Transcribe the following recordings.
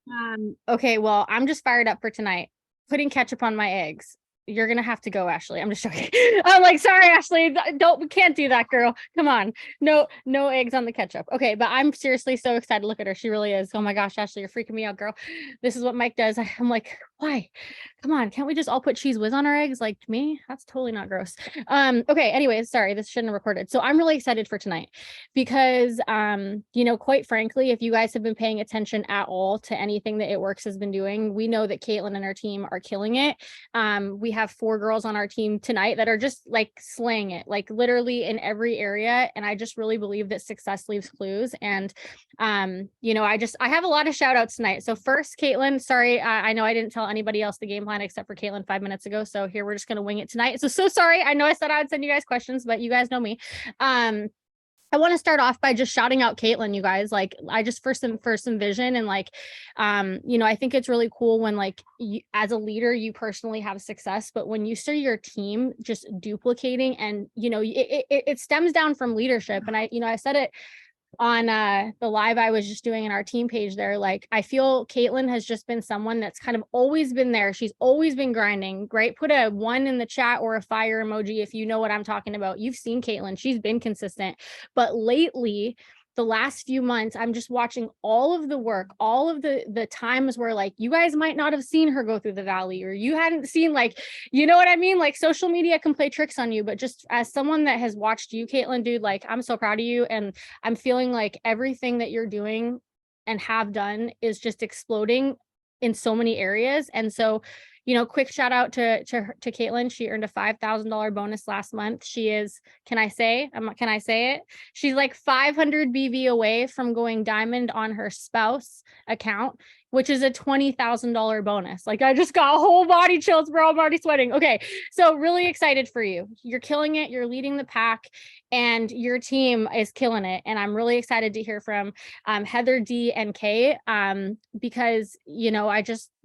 good. Okay, well, I'm just fired up for tonight. Putting ketchup on my eggs. You're gonna have to go, Ashley. I'm just joking. I'm like, sorry, Ashley. We can't do that, girl. Come on. No eggs on the ketchup. Okay, but I'm seriously so excited. Look at her. She really is. Oh my gosh, Ashley, you're freaking me out, girl. This is what Mike does. I'm like, why? Come on, can't we just all put cheese whiz on our eggs? Like me? That's totally not gross. Okay, anyways, sorry, this shouldn't have recorded. So I'm really excited for tonight because quite frankly, if you guys have been paying attention at all to anything that It Works has been doing, we know that Katelyn and her team are killing it. We have 4 girls on our team tonight that are just like slaying it, like literally in every area. And I just really believe that success leaves clues. And I have a lot of shout outs tonight. So first, Katelyn, sorry, I know I didn't tell anybody else the game plan except for Katelyn 5 minutes ago. So here we're just gonna wing it tonight. So sorry. I know I said I would send you guys questions, but you guys know me. I want to start off by just shouting out Katelyn, you guys. Like, I just for some vision and like, I think it's really cool when like you, as a leader, you personally have success, but when you see your team just duplicating and it stems down from leadership. And I said it on the live I was just doing in our team page there. Like, I feel Katelyn has just been someone that's kind of always been there. She's always been grinding, right? Put a 1 in the chat or a fire emoji if you know what I'm talking about. You've seen Katelyn. She's been consistent. But lately, the last few months, I'm just watching all of the work, all of the times where like you guys might not have seen her go through the valley, or you hadn't seen, like, you know what I mean? Like, social media can play tricks on you, but just as someone that has watched you, Katelyn, dude, like, I'm so proud of you. And I'm feeling like everything that you're doing and have done is just exploding in so many areas. And so, quick shout out to Katelyn. She earned a $5,000 bonus last month. She is, can I say it? She's like 500 BV away from going diamond on her spouse account, which is a $20,000 bonus. Like, I just got whole body chills, bro. I'm already sweating. Okay. So really excited for you. You're killing it. You're leading the pack and your team is killing it. And I'm really excited to hear from Heather, D, and Kay, because,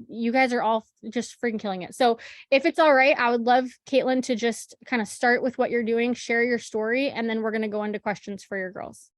you guys are all just freaking killing it. So if it's all right, I would love, Katelyn, to just kind of start with what you're doing, share your story, and then we're going to go into questions for your girls.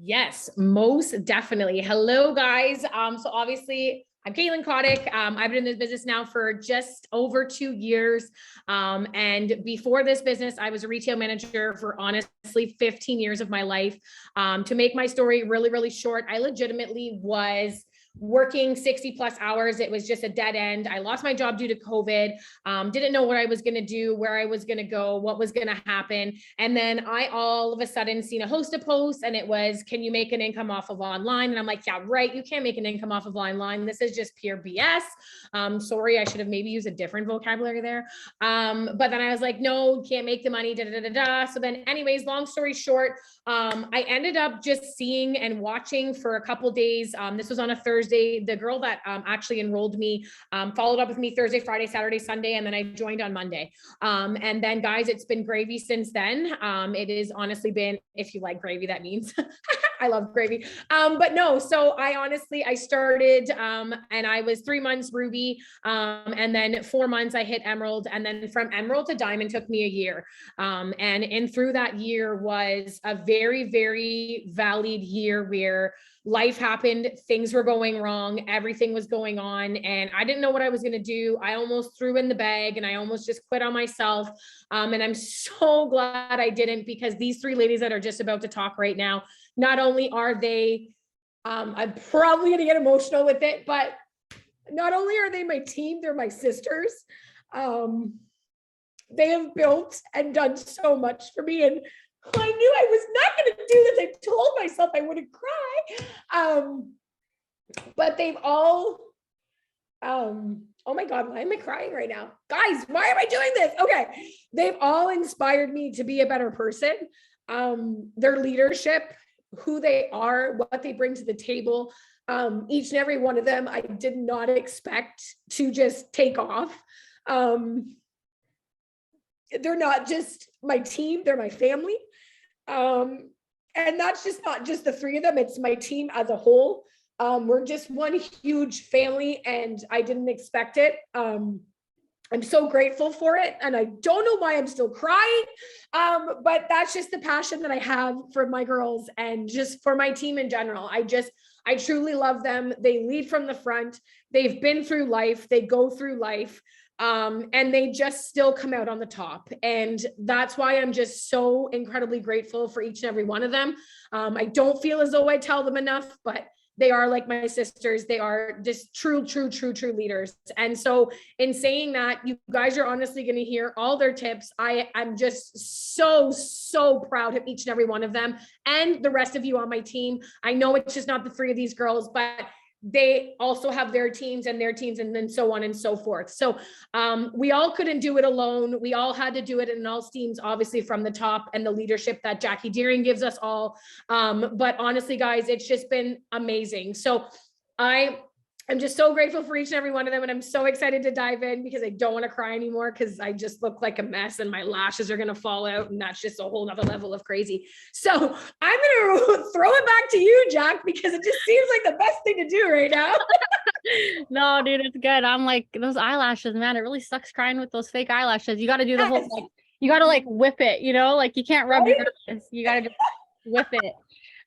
Yes, most definitely. Hello, guys. So obviously, I'm Katelyn Kotick. I've been in this business now for just over 2 years. And before this business, I was a retail manager for honestly 15 years of my life. To make my story really, really short, I legitimately was working 60 plus hours. It was just a dead end. I lost my job due to COVID. Didn't know what I was going to do, where I was going to go, what was going to happen. And then I all of a sudden seen a host of posts and it was, can you make an income off of online? And I'm like, yeah, right. You can't make an income off of online. This is just pure BS. Sorry, I should have maybe used a different vocabulary there. But then I was like, no, can't make the money, da, da, da, da. So then anyways, long story short, I ended up just seeing and watching for a couple days. This was on a Thursday. The girl that actually enrolled me followed up with me Thursday, Friday, Saturday, Sunday, and then I joined on Monday. And then, guys, it's been gravy since then. It has honestly been, if you like gravy, that means I love gravy. But no, so I started and I was 3 months Ruby, and then 4 months I hit Emerald, and then from Emerald to Diamond took me a year. And through that year was a very, very valid year where life happened, things were going wrong, everything was going on, and I didn't know what I was going to do. I almost threw in the bag and I almost just quit on myself. And I'm so glad I didn't, because these 3 ladies that are just about to talk right now, not only are they, I'm probably going to get emotional with it, but not only are they my team, they're my sisters. They have built and done so much for me, and I knew I was not going to do this. I told myself I wouldn't cry. But they've all, oh my God, why am I crying right now? Guys, why am I doing this? Okay. They've all inspired me to be a better person. Their leadership, who they are, what they bring to the table. Each and every one of them, I did not expect to just take off. They're not just my team, they're my family. And that's just not just the 3 of them, it's my team as a whole. We're just one huge family, and I didn't expect it. I'm so grateful for it. And I don't know why I'm still crying. But that's just the passion that I have for my girls and just for my team in general. I truly love them. They lead from the front. They've been through life. They go through life. And they just still come out on the top. And that's why I'm just so incredibly grateful for each and every one of them. I don't feel as though I tell them enough, but they are like my sisters. They are just true leaders. And so in saying that, you guys are honestly going to hear all their tips. I'm just so proud of each and every one of them and the rest of you on my team. I know it's just not the three of these girls, but they also have their teams and then so on and so forth. So we all couldn't do it alone. We all had to do it, and it all steams obviously from the top and the leadership that Jackie Deering gives us all. But honestly, guys, it's just been amazing. So I'm just so grateful for each and every one of them. And I'm so excited to dive in because I don't want to cry anymore because I just look like a mess and my lashes are going to fall out. And that's just a whole nother level of crazy. So I'm going to throw it back to you, Jack, because it just seems like the best thing to do right now. No, dude, it's good. I'm like, those eyelashes, man, it really sucks crying with those fake eyelashes. You got to do the whole, like, you got to like whip it, you know, like you can't rub your eyes. You got to just whip it.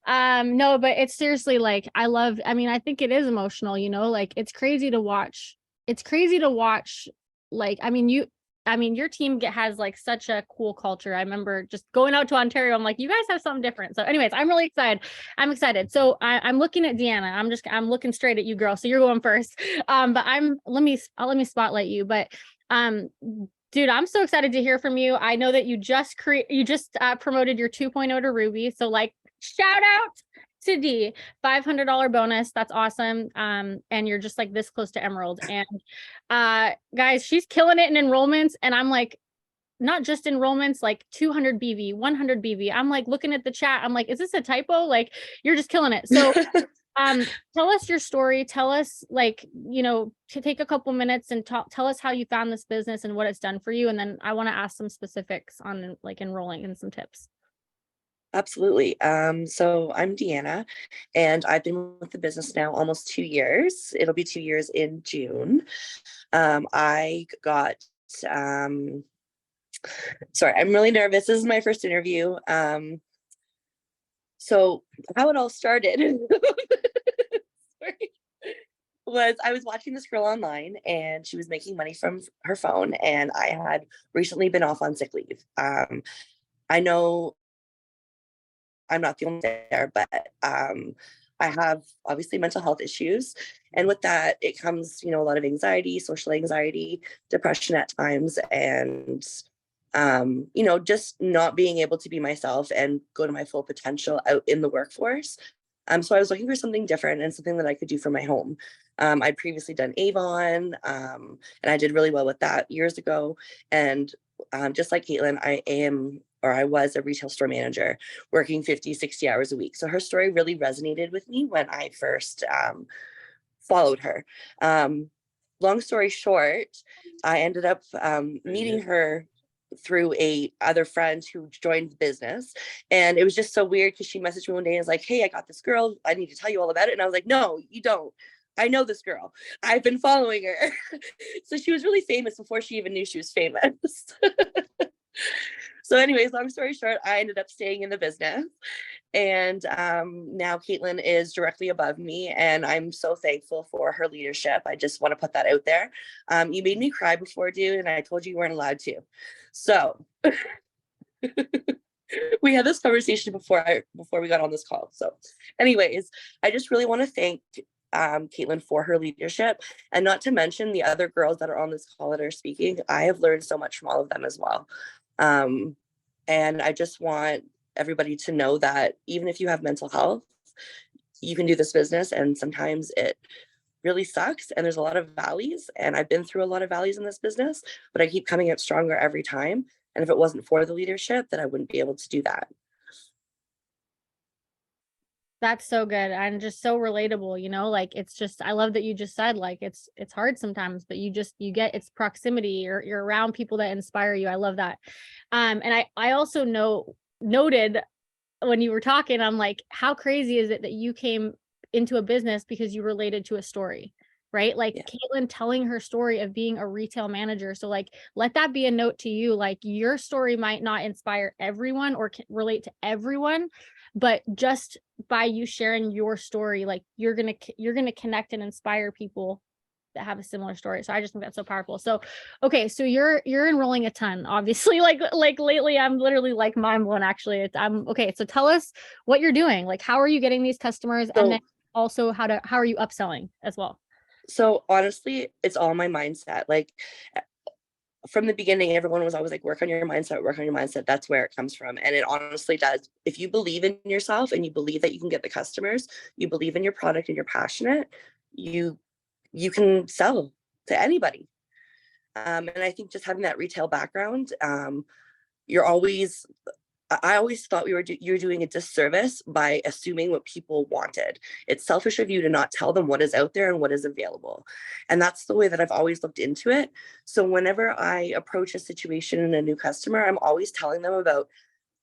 No, but it's seriously like, I mean, I think it is emotional, you know, like it's crazy to watch. It's crazy to watch. Like, I mean, your team has like such a cool culture. I remember just going out to Ontario. I'm like, you guys have something different. So anyways, I'm really excited. I'm excited. So I'm looking at Deanna. I'm looking straight at you, girl. So you're going first. But let me spotlight you, but, dude, I'm so excited to hear from you. I know that you just promoted your 2.0 to Ruby. So like, shout out to D, $500 bonus. That's awesome. And you're just like this close to Emerald. And guys, she's killing it in enrollments. And I'm like, not just enrollments, like 200 BV, 100 BV. I'm like looking at the chat. I'm like, is this a typo? Like, you're just killing it. So tell us your story. Tell us, like, you know, to take a couple minutes and tell us how you found this business and what it's done for you. And then I want to ask some specifics on like enrolling and some tips. Absolutely. So I'm Deanna, and I've been with the business now almost 2 years. It'll be 2 years in June. I got, sorry, I'm really nervous. This is my first interview. So how it all started was I was watching this girl online, and she was making money from her phone, and I had recently been off on sick leave. I know I'm not the only there, but I have obviously mental health issues. And with that, it comes, you know, a lot of anxiety, social anxiety, depression at times, and, you know, just not being able to be myself and go to my full potential out in the workforce. So I was looking for something different and something that I could do from my home. I'd previously done Avon, and I did really well with that years ago. And just like Katelyn, I was a retail store manager working 50, 60 hours a week. So her story really resonated with me when I first followed her. Long story short, I ended up meeting her through a other friend who joined the business. And it was just so weird because she messaged me one day and was like, hey, I got this girl. I need to tell you all about it. And I was like, no, you don't. I know this girl. I've been following her. So she was really famous before she even knew she was famous. So anyways, long story short, I ended up staying in the business, and now Katelyn is directly above me, and I'm so thankful for her leadership. I just want to put that out there. You made me cry before, dude, and I told you weren't allowed to. So we had this conversation before we got on this call. So anyways, I just really want to thank Katelyn for her leadership, and not to mention the other girls that are on this call that are speaking. I have learned so much from all of them as well. And I just want everybody to know that even if you have mental health, you can do this business, and sometimes it really sucks and there's a lot of valleys, and I've been through a lot of valleys in this business, but I keep coming out stronger every time. And if it wasn't for the leadership, then I wouldn't be able to do that. That's so good and just so relatable, you know, like it's just, I love that you just said like it's hard sometimes, but you get its proximity, or you're around people that inspire you. I love that. And I also noted when you were talking, I'm like, how crazy is it that you came into a business because you related to a story, right? Like Yeah. Katelyn telling her story of being a retail manager. So like, let that be a note to you. Like your story might not inspire everyone or relate to everyone, but just by you sharing your story, like you're going to connect and inspire people that have a similar story. So I just think that's so powerful. So, okay. So you're enrolling a ton, obviously, like lately I'm literally like mind blown actually. I'm okay. So tell us what you're doing. Like, how are you getting these customers? And then also how are you upselling as well? So honestly, it's all my mindset. Like from the beginning, everyone was always like, work on your mindset, work on your mindset. That's where it comes from. And it honestly does. If you believe in yourself and you believe that you can get the customers, you believe in your product and you're passionate, you can sell to anybody. And I think just having that retail background, you're always I always thought you're doing a disservice by assuming what people wanted. It's selfish of you to not tell them what is out there and what is available. And that's the way that I've always looked into it. So whenever I approach a situation and a new customer, I'm always telling them about,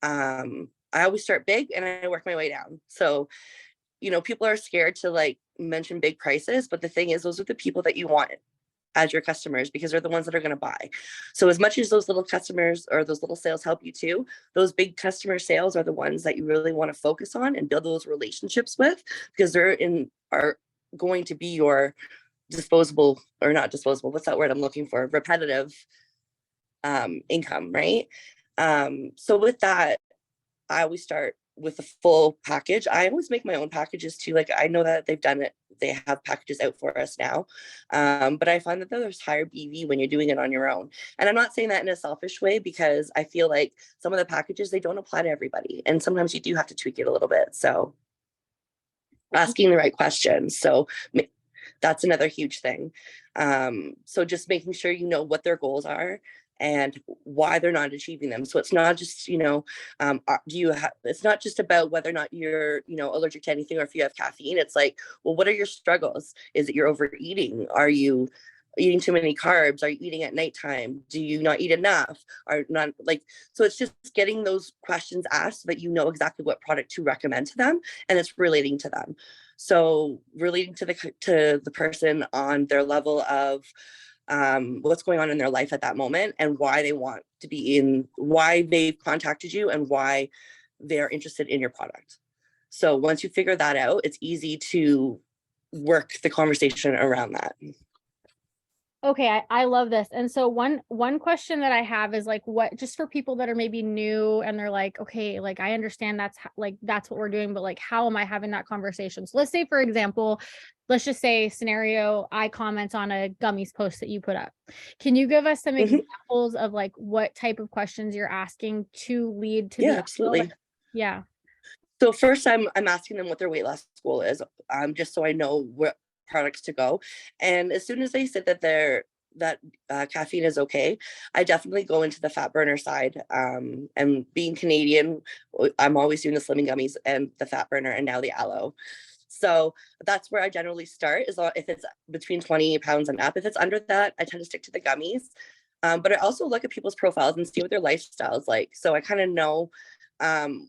I always start big and I work my way down. So, people are scared to like mention big prices, but the thing is, those are the people that you want as your customers because they're the ones that are going to buy. So as much as those little customers or those little sales help you too, those big customer sales are the ones that you really want to focus on and build those relationships with because are going to be your disposable or not disposable. What's that word I'm looking for? Repetitive income, right? So with that, I always start with a full package. I always make my own packages too. Like I know that they've done it. They have packages out for us now. But I find that there's higher BV when you're doing it on your own. And I'm not saying that in a selfish way because I feel like some of the packages, they don't apply to everybody. And sometimes you do have to tweak it a little bit. So asking the right questions. So that's another huge thing. So just making sure you know what their goals are and why they're not achieving them. So it's not just, it's not just about whether or not you're, allergic to anything or if you have caffeine. It's like, well, what are your struggles? Is it you're overeating? Are you eating too many carbs? Are you eating at nighttime? Do you not eat enough? Are not like, so it's just getting those questions asked so that you know exactly what product to recommend to them and it's relating to them. So relating to the person on their level of what's going on in their life at that moment and why they want to be why they've contacted you and why they're interested in your product. So once you figure that out, it's easy to work the conversation around that. Okay, I love this. And so one question that I have is like, what, just for people that are maybe new and they're like, okay, like I understand that's what we're doing, but like, how am I having that conversation? So let's say, for example, let's just say scenario, I comment on a gummies post that you put up. Can you give us some examples of like what type of questions you're asking to lead to the absolutely. Yeah. So first I'm asking them what their weight loss goal is, just so I know what products to go. And as soon as they said that caffeine is okay, I definitely go into the fat burner side. And being Canadian, I'm always doing the slimming gummies and the fat burner and now the aloe. So that's where I generally start, is if it's between 20 pounds and up. If it's under that, I tend to stick to the gummies. But I also look at people's profiles and see what their lifestyle is like. So I kind of know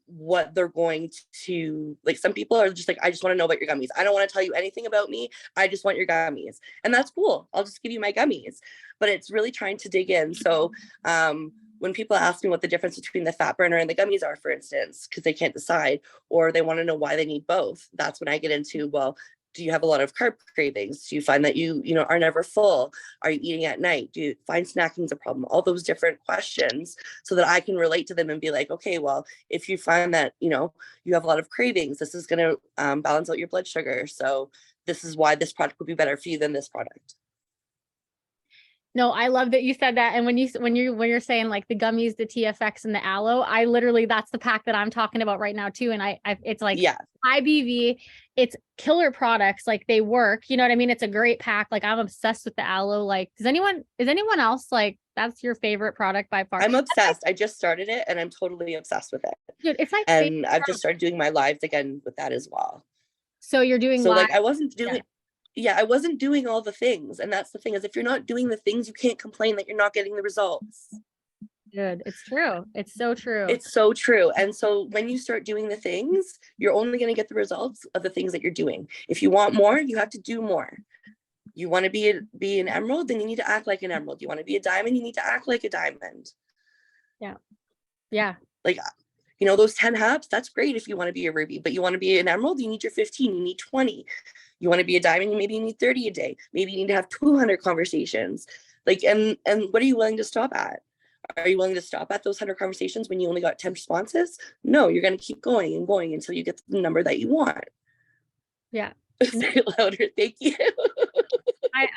what they're going to like. Some people are just like, I just want to know about your gummies. I don't want to tell you anything about me. I just want your gummies. And that's cool. I'll just give you my gummies. But it's really trying to dig in. So when people ask me what the difference between the fat burner and the gummies are, for instance, because they can't decide, or they want to know why they need both, that's when I get into, well, do you have a lot of carb cravings? Do you find that you are never full? Are you eating at night? Do you find snacking is a problem? All those different questions so that I can relate to them and be like, okay, well, if you find that, you have a lot of cravings, this is going to balance out your blood sugar. So this is why this product would be better for you than this product. No, I love that you said that. And when you're saying like the gummies, the TFX and the aloe, I literally, that's the pack that I'm talking about right now too. And it's like high BV, it's killer products. Like they work, you know what I mean? It's a great pack. Like I'm obsessed with the aloe. Like, is anyone else like, that's your favorite product by far? I'm obsessed. I just started it and I'm totally obsessed with it. Dude, it's like, and I've just started doing my lives again with that as well. So you're doing live. Like I wasn't doing I wasn't doing all the things. And that's the thing, is if you're not doing the things, you can't complain that you're not getting the results. Good. It's true. It's so true. It's so true. And so when you start doing the things, you're only going to get the results of the things that you're doing. If you want more, you have to do more. You want to be an emerald, then you need to act like an emerald. You want to be a diamond, you need to act like a diamond. Yeah. Yeah. Like, you know, those 10 haps, that's great if you want to be a ruby, but you want to be an emerald, you need your 15, you need 20. You want to be a diamond, maybe you need 30 a day. Maybe you need to have 200 conversations. Like, and what are you willing to stop at? Are you willing to stop at those 100 conversations when you only got 10 responses? No, you're going to keep going and going until you get the number that you want. Yeah. Say it louder. Thank you.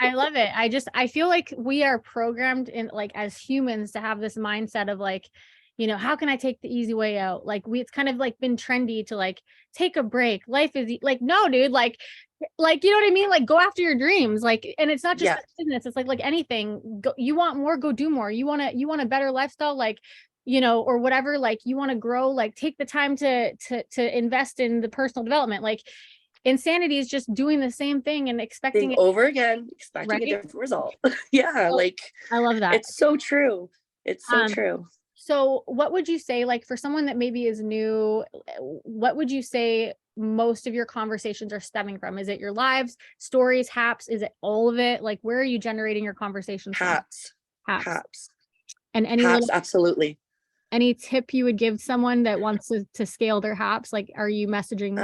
I love it. I feel like we are programmed in, like, as humans, to have this mindset of like, you know, how can I take the easy way out? Like, it's kind of like been trendy to like take a break. Life is like, no, dude, like, you know what I mean? Like, go after your dreams. Like, and it's not just Yeah. business. It's like anything. You want more, go do more. You want a better lifestyle, like, you know, or whatever. Like, you want to grow, like, take the time to invest in the personal development. Like, insanity is just doing the same thing and expecting it over again, expecting right? a different result. Yeah, like, I love that. it's so true. It's so true. So what would you say, like, for someone that maybe is new, what would you say most of your conversations are stemming from? Is it your lives, stories, haps? Is it all of it? Like, where are you generating your conversations from? Haps. And Haps, absolutely. any tip you would give someone that wants to scale their haps? Like, are you messaging?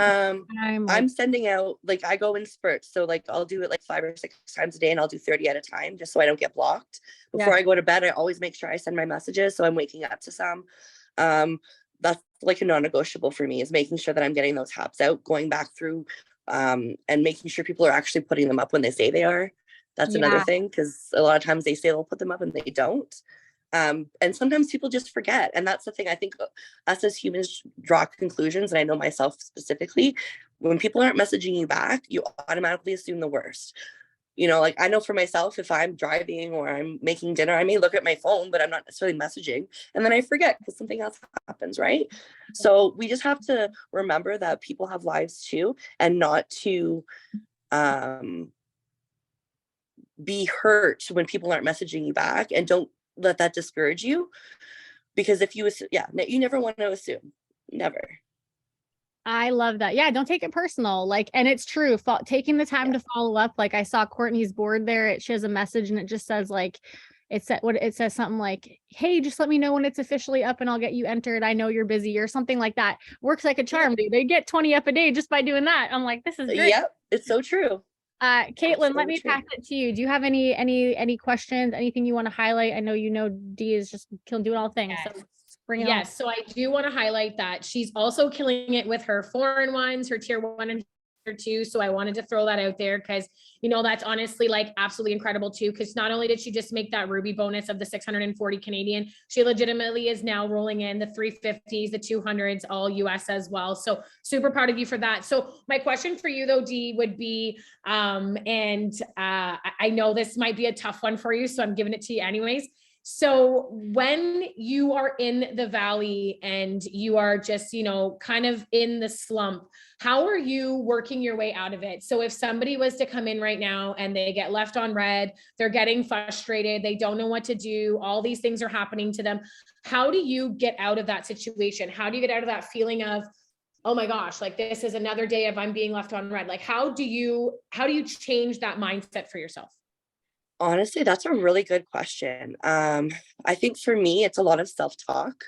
I'm sending out, like, I go in spurts. So like, I'll do it like 5 or 6 times a day, and I'll do 30 at a time just so I don't get blocked. Before I go to bed, I always make sure I send my messages. So I'm waking up to some. That's like a non-negotiable for me, is making sure that I'm getting those haps out, going back through, and making sure people are actually putting them up when they say they are. That's another thing, because a lot of times they say they'll put them up and they don't. And sometimes people just forget. And that's the thing. I think us as humans draw conclusions. And I know myself specifically, when people aren't messaging you back, you automatically assume the worst. You know, like, I know for myself, if I'm driving or I'm making dinner, I may look at my phone, but I'm not necessarily messaging. And then I forget because something else happens, right? So we just have to remember that people have lives too, and not to be hurt when people aren't messaging you back, and don't let that discourage you, because if you assume, you never want to assume, never. I love that. Yeah, don't take it personal. Like, and it's true. Taking the time to follow up. Like, I saw Courtney's board there. She has a message and it just says, like, it says something like, hey, just let me know when it's officially up and I'll get you entered. I know you're busy, or something like that. Works like a charm, dude. They get 20 up a day just by doing that. I'm like, this is great. Yep, it's so true. Katelyn, let me pass it to you. Do you have any questions, anything you want to highlight? I know Dee is just doing all things. Yes. So bring it on. So I do want to highlight that she's also killing it with her 4-in-1s, her tier 1 and tier 2. So I wanted to throw that out there, because, you know, that's honestly like absolutely incredible too. Because not only did she just make that ruby bonus of the 640 Canadian, she legitimately is now rolling in the 350s, the 200s, all US as well. So super proud of you for that. So my question for you though, Dee, would be, I know this might be a tough one for you, so I'm giving it to you anyways. So when you are in the valley and you are just, you know, kind of in the slump, how are you working your way out of it? So if somebody was to come in right now and they get left on red, they're getting frustrated, they don't know what to do, all these things are happening to them, how do you get out of that situation? How do you get out of that feeling of, oh my gosh, like, this is another day of I'm being left on red? Like, how do you change that mindset for yourself? Honestly, that's a really good question. I think for me, it's a lot of self-talk.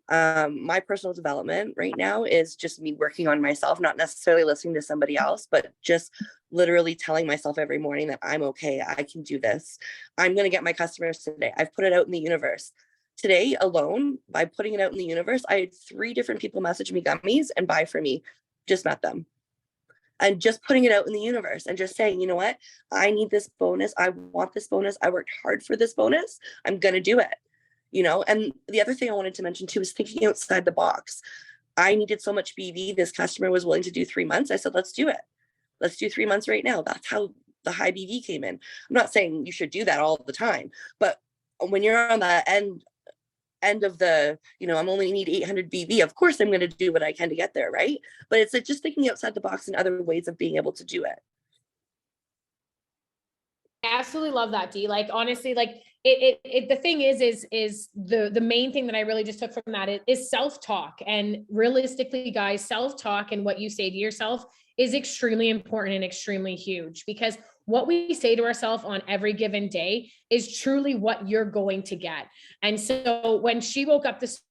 My personal development right now is just me working on myself, not necessarily listening to somebody else, but just literally telling myself every morning that I'm okay. I can do this. I'm going to get my customers today. I've put it out in the universe. Today alone, by putting it out in the universe, I had 3 different people message me gummies and buy for me. Just met them. And just putting it out in the universe and just saying, you know what, I need this bonus. I want this bonus. I worked hard for this bonus. I'm going to do it, you know? And the other thing I wanted to mention too is thinking outside the box. I needed so much BV. This customer was willing to do 3 months. I said, let's do it. Let's do 3 months right now. That's how the high BV came in. I'm not saying you should do that all the time, but when you're on the end of the, you know, I'm only need 800 BV, of course I'm going to do what I can to get there, right? But it's like just thinking outside the box and other ways of being able to do it. I absolutely love that, Dee. Like, honestly, like, the thing is the main thing that I really just took from that is self-talk. And realistically, guys, self-talk and what you say to yourself is extremely important and extremely huge, because what we say to ourselves on every given day is truly what you're going to get. And so when she woke up this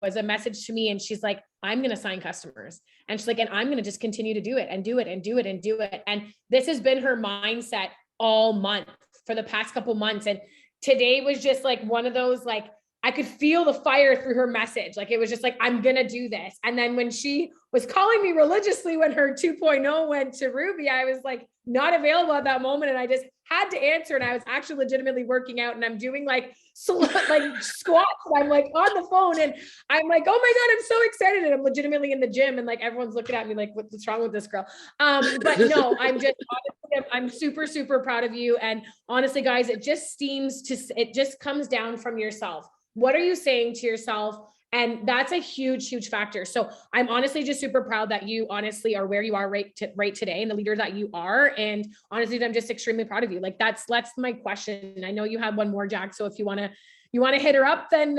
was a message to me and she's like, I'm going to sign customers. And she's like, and I'm going to just continue to do it and do it and do it and do it. And this has been her mindset all month for the past couple months. And today was just like one of those, like, I could feel the fire through her message. Like, it was just like, I'm going to do this. And then when she was calling me religiously, when her 2.0 went to Ruby, I was like not available at that moment. And I just had to answer. And I was actually legitimately working out and I'm doing like squats. And I'm like on the phone and I'm like, oh my God, I'm so excited. And I'm legitimately in the gym and like, everyone's looking at me like, what's wrong with this girl? But no, I'm just, I'm super, super proud of you. And honestly, guys, it just comes down from yourself. What are you saying to yourself? And that's a huge, huge factor. So I'm honestly just super proud that you honestly are where you are right today and the leader that you are. And honestly, I'm just extremely proud of you. Like that's my question. I know you have one more, Jack. So if you want to hit her up, then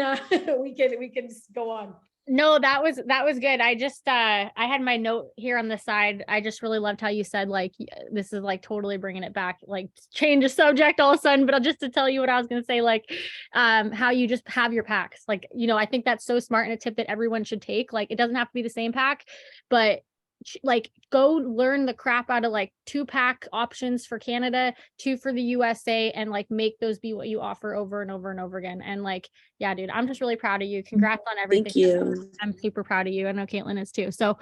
we can go on. No, that was good. I just, I had my note here on the side. I just really loved how you said, like, this is like totally bringing it back, like change the subject all of a sudden, but just to tell you what I was going to say, like, how you just have your packs. Like, I think that's so smart and a tip that everyone should take. Like, it doesn't have to be the same pack, but like go learn the crap out of like 2-pack options for Canada, 2 for the USA, and like make those be what you offer over and over and over again. And like, yeah, dude, I'm just really proud of you. Congrats on everything. Thank you. I'm super proud of you. I know Katelyn is too. So,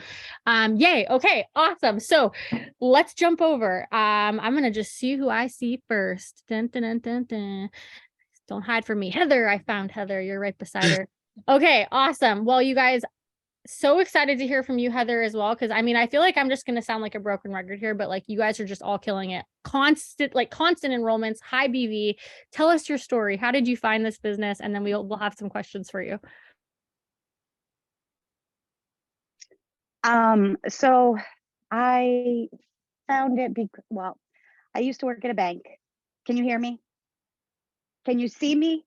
yay. Okay, awesome. So let's jump over. I'm gonna just see who I see first. Dun, dun, dun, dun, dun. Don't hide from me. Heather, I found Heather. You're right beside her. Okay, awesome. Well, you guys, so excited to hear from you, Heather, as well. Cause I mean, I feel like I'm just going to sound like a broken record here, but like you guys are just all killing it. Constant enrollments, high BV. Tell us your story. How did you find this business? And then we'll have some questions for you. So I found it I used to work at a bank. Can you hear me? Can you see me?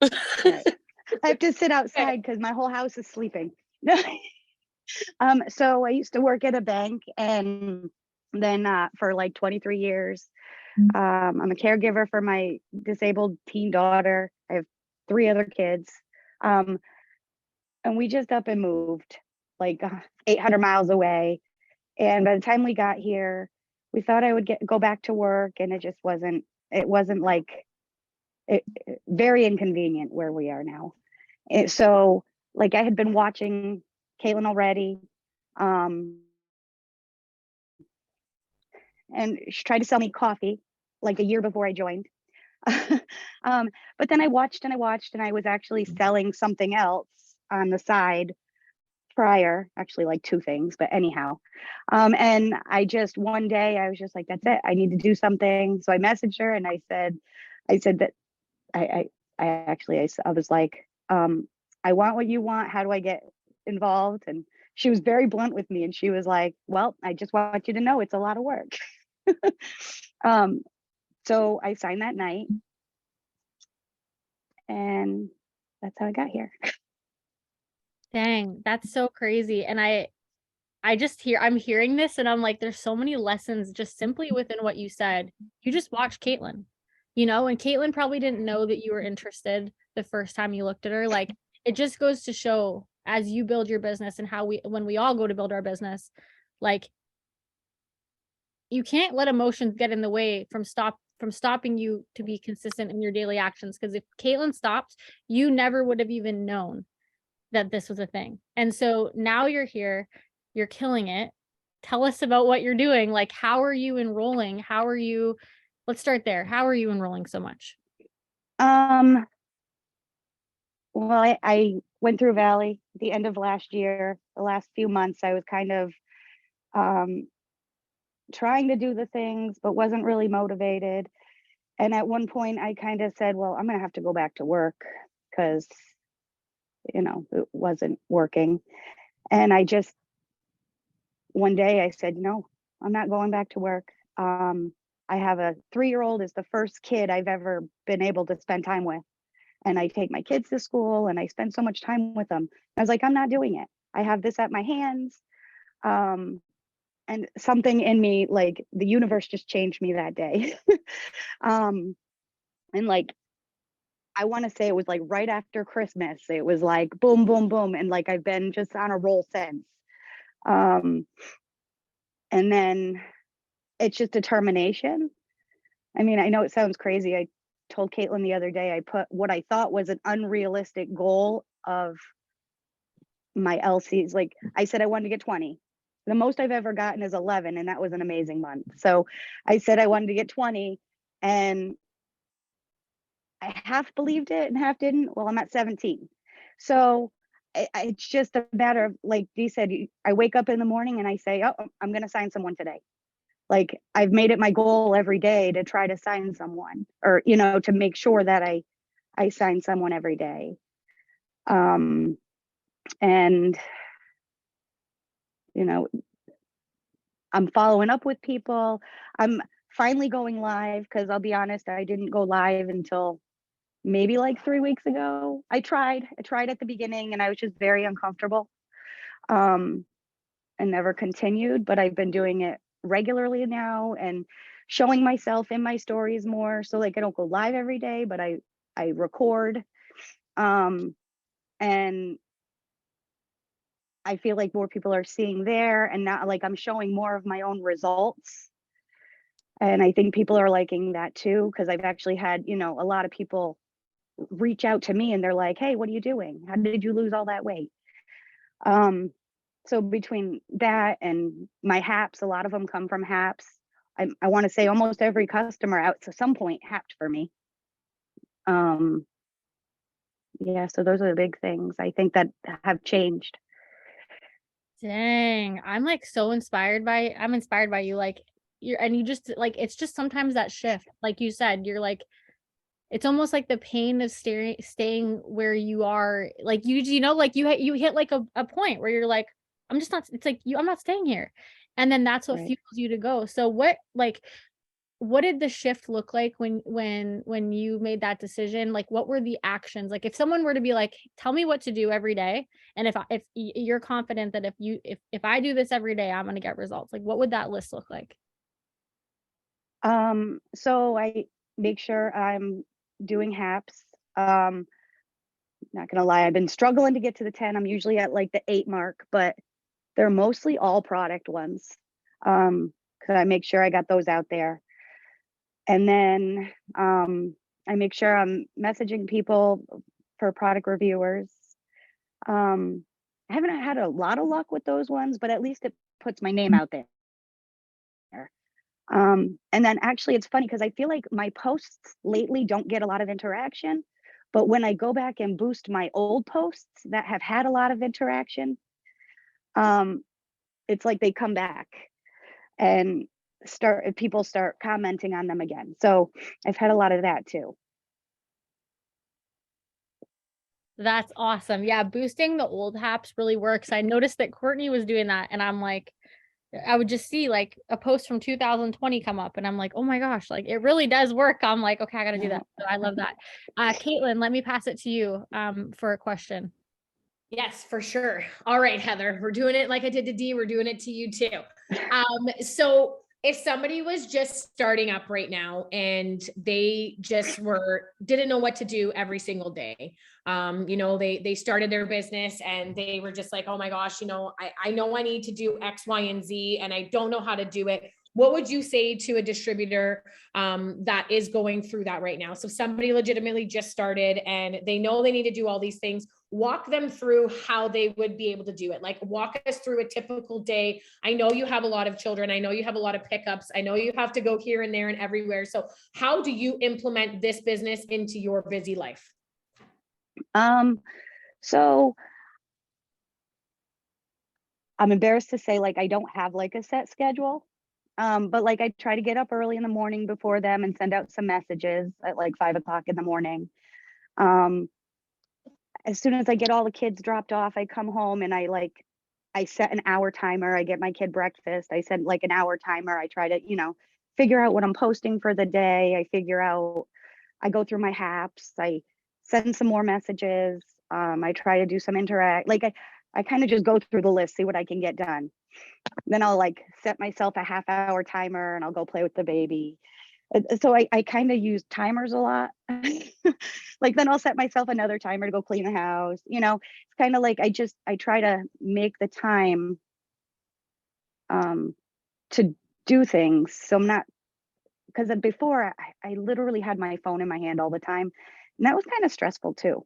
Right. I have to sit outside because my whole house is sleeping. So I used to work at a bank and then for like 23 years. I'm a caregiver for my disabled teen daughter. I have 3 other kids. And we just up and moved like 800 miles away. And by the time we got here, we thought I would go back to work, and it wasn't like very inconvenient where we are now. So like I had been watching Katelyn already. And she tried to sell me coffee like a year before I joined. But then I watched and I was actually selling something else on the side prior, actually like 2 things, but anyhow. And one day I was just like, that's it. I need to do something. So I messaged her and I said that I was like, I want what you want. How do I get involved? And she was very blunt with me and she was like, well, I just want you to know it's a lot of work. So I signed that night and that's how I got here. Dang, that's so crazy. And I'm hearing this and I'm like, there's so many lessons just simply within what you said. You just watched Katelyn, and Katelyn probably didn't know that you were interested the first time you looked at her. Like, it just goes to show as you build your business and when we all go to build our business, like, you can't let emotions get in the way from stopping you to be consistent in your daily actions. Because if Katelyn stopped, you never would have even known that this was a thing. And so now you're here, you're killing it. Tell us about what you're doing. Like, how are you enrolling? Let's start there. How are you enrolling so much? Well, I went through Valley at the end of last year. The last few months, I was kind of trying to do the things, but wasn't really motivated. And at one point, I kind of said, well, I'm going to have to go back to work because, it wasn't working. And one day I said, no, I'm not going back to work. I have a 3-year-old is the first kid I've ever been able to spend time with. And I take my kids to school and I spend so much time with them. I was like, I'm not doing it. I have this at my hands. And and something in me, like the universe just changed me that day. And like, I want to say it was like right after Christmas. It was like boom, boom, boom. And like I've been just on a roll since. Um, and then it's just determination. I mean, I know it sounds crazy. I told Katelyn the other day, I put what I thought was an unrealistic goal of my LCs. Like I said, I wanted to get 20. The most I've ever gotten is 11, and that was an amazing month. So I said I wanted to get 20, and I half believed it and half didn't. Well, I'm at 17. So it's just a matter of, like Dee said, I wake up in the morning and I say, oh, I'm going to sign someone today. Like I've made it my goal every day to try to sign someone, or, you know, to make sure that I sign someone every day. And, you know, I'm following up with people. I'm finally going live, because I'll be honest, I didn't go live until maybe like 3 weeks ago. I tried at the beginning, and I was just very uncomfortable, and never continued, but I've been doing it regularly now and showing myself in my stories more. So like I don't go live every day, but I record. And I feel like more people are seeing there, and not like I'm showing more of my own results. And I think people are liking that too, because I've actually had, you know, a lot of people reach out to me and they're like, hey, what are you doing? How did you lose all that weight? So between that and my haps, a lot of them come from haps. I want to say almost every customer out to some point happed for me. Yeah, so those are the big things I think that have changed. Dang, I'm like so inspired by you. Like you just like, it's just sometimes that shift, like you said, you're like, it's almost like the pain of staying where you are. Like you know, like you hit like a point where you're like, I'm just not, it's like I'm not staying here. And then that's what Right. fuels you to go. So what did the shift look like when you made that decision? Like, what were the actions? Like, if someone were to be like, tell me what to do every day, and if you're confident that if I do this every day, I'm going to get results, like, what would that list look like? So I make sure I'm doing haps. Not gonna lie, I've been struggling to get to the 10. I'm usually at like the 8 mark, but they're mostly all product ones. Because I make sure I got those out there. And then I make sure I'm messaging people for product reviewers. I haven't had a lot of luck with those ones, but at least it puts my name out there. And then actually it's funny because I feel like my posts lately don't get a lot of interaction, but when I go back and boost my old posts that have had a lot of interaction, it's like they come back and people start commenting on them again. So I've had a lot of that too. That's awesome. Yeah, boosting the old haps really works. I noticed that Courtney was doing that, and I'm like, I would just see like a post from 2020 come up, and I'm like, oh my gosh, like it really does work. I'm like, okay, I gotta do that. So I love that. Katelyn, let me pass it to you for a question. Yes, for sure. All right, Heather, we're doing it like I did to Dee. We're doing it to you too. So if somebody was just starting up right now and they just didn't know what to do every single day, you know, they started their business and they were just like, oh my gosh, you know I need to do X, Y, and Z, and I don't know how to do it. What would you say to a distributor that is going through that right now? So somebody legitimately just started and they know they need to do all these things. Walk them through how they would be able to do it. Like walk us through a typical day. I know you have a lot of children. I know you have a lot of pickups. I know you have to go here and there and everywhere. So how do you implement this business into your busy life? So I'm embarrassed to say, like, I don't have like a set schedule. But like I try to get up early in the morning before them and send out some messages at like 5 o'clock in the morning. As soon as I get all the kids dropped off, I come home and I set an hour timer. I get my kid breakfast. I set like an hour timer. I try to, you know, figure out what I'm posting for the day. I go through my haps. I send some more messages. I try to do some interact. Like I kind of just go through the list, see what I can get done. then I'll like set myself a half-hour timer and I'll go play with the baby. So I kind of use timers a lot. Like then I'll set myself another timer to go clean the house. You know, it's kind of like I try to make the time to do things. So I'm not, because before I literally had my phone in my hand all the time, and that was kind of stressful too.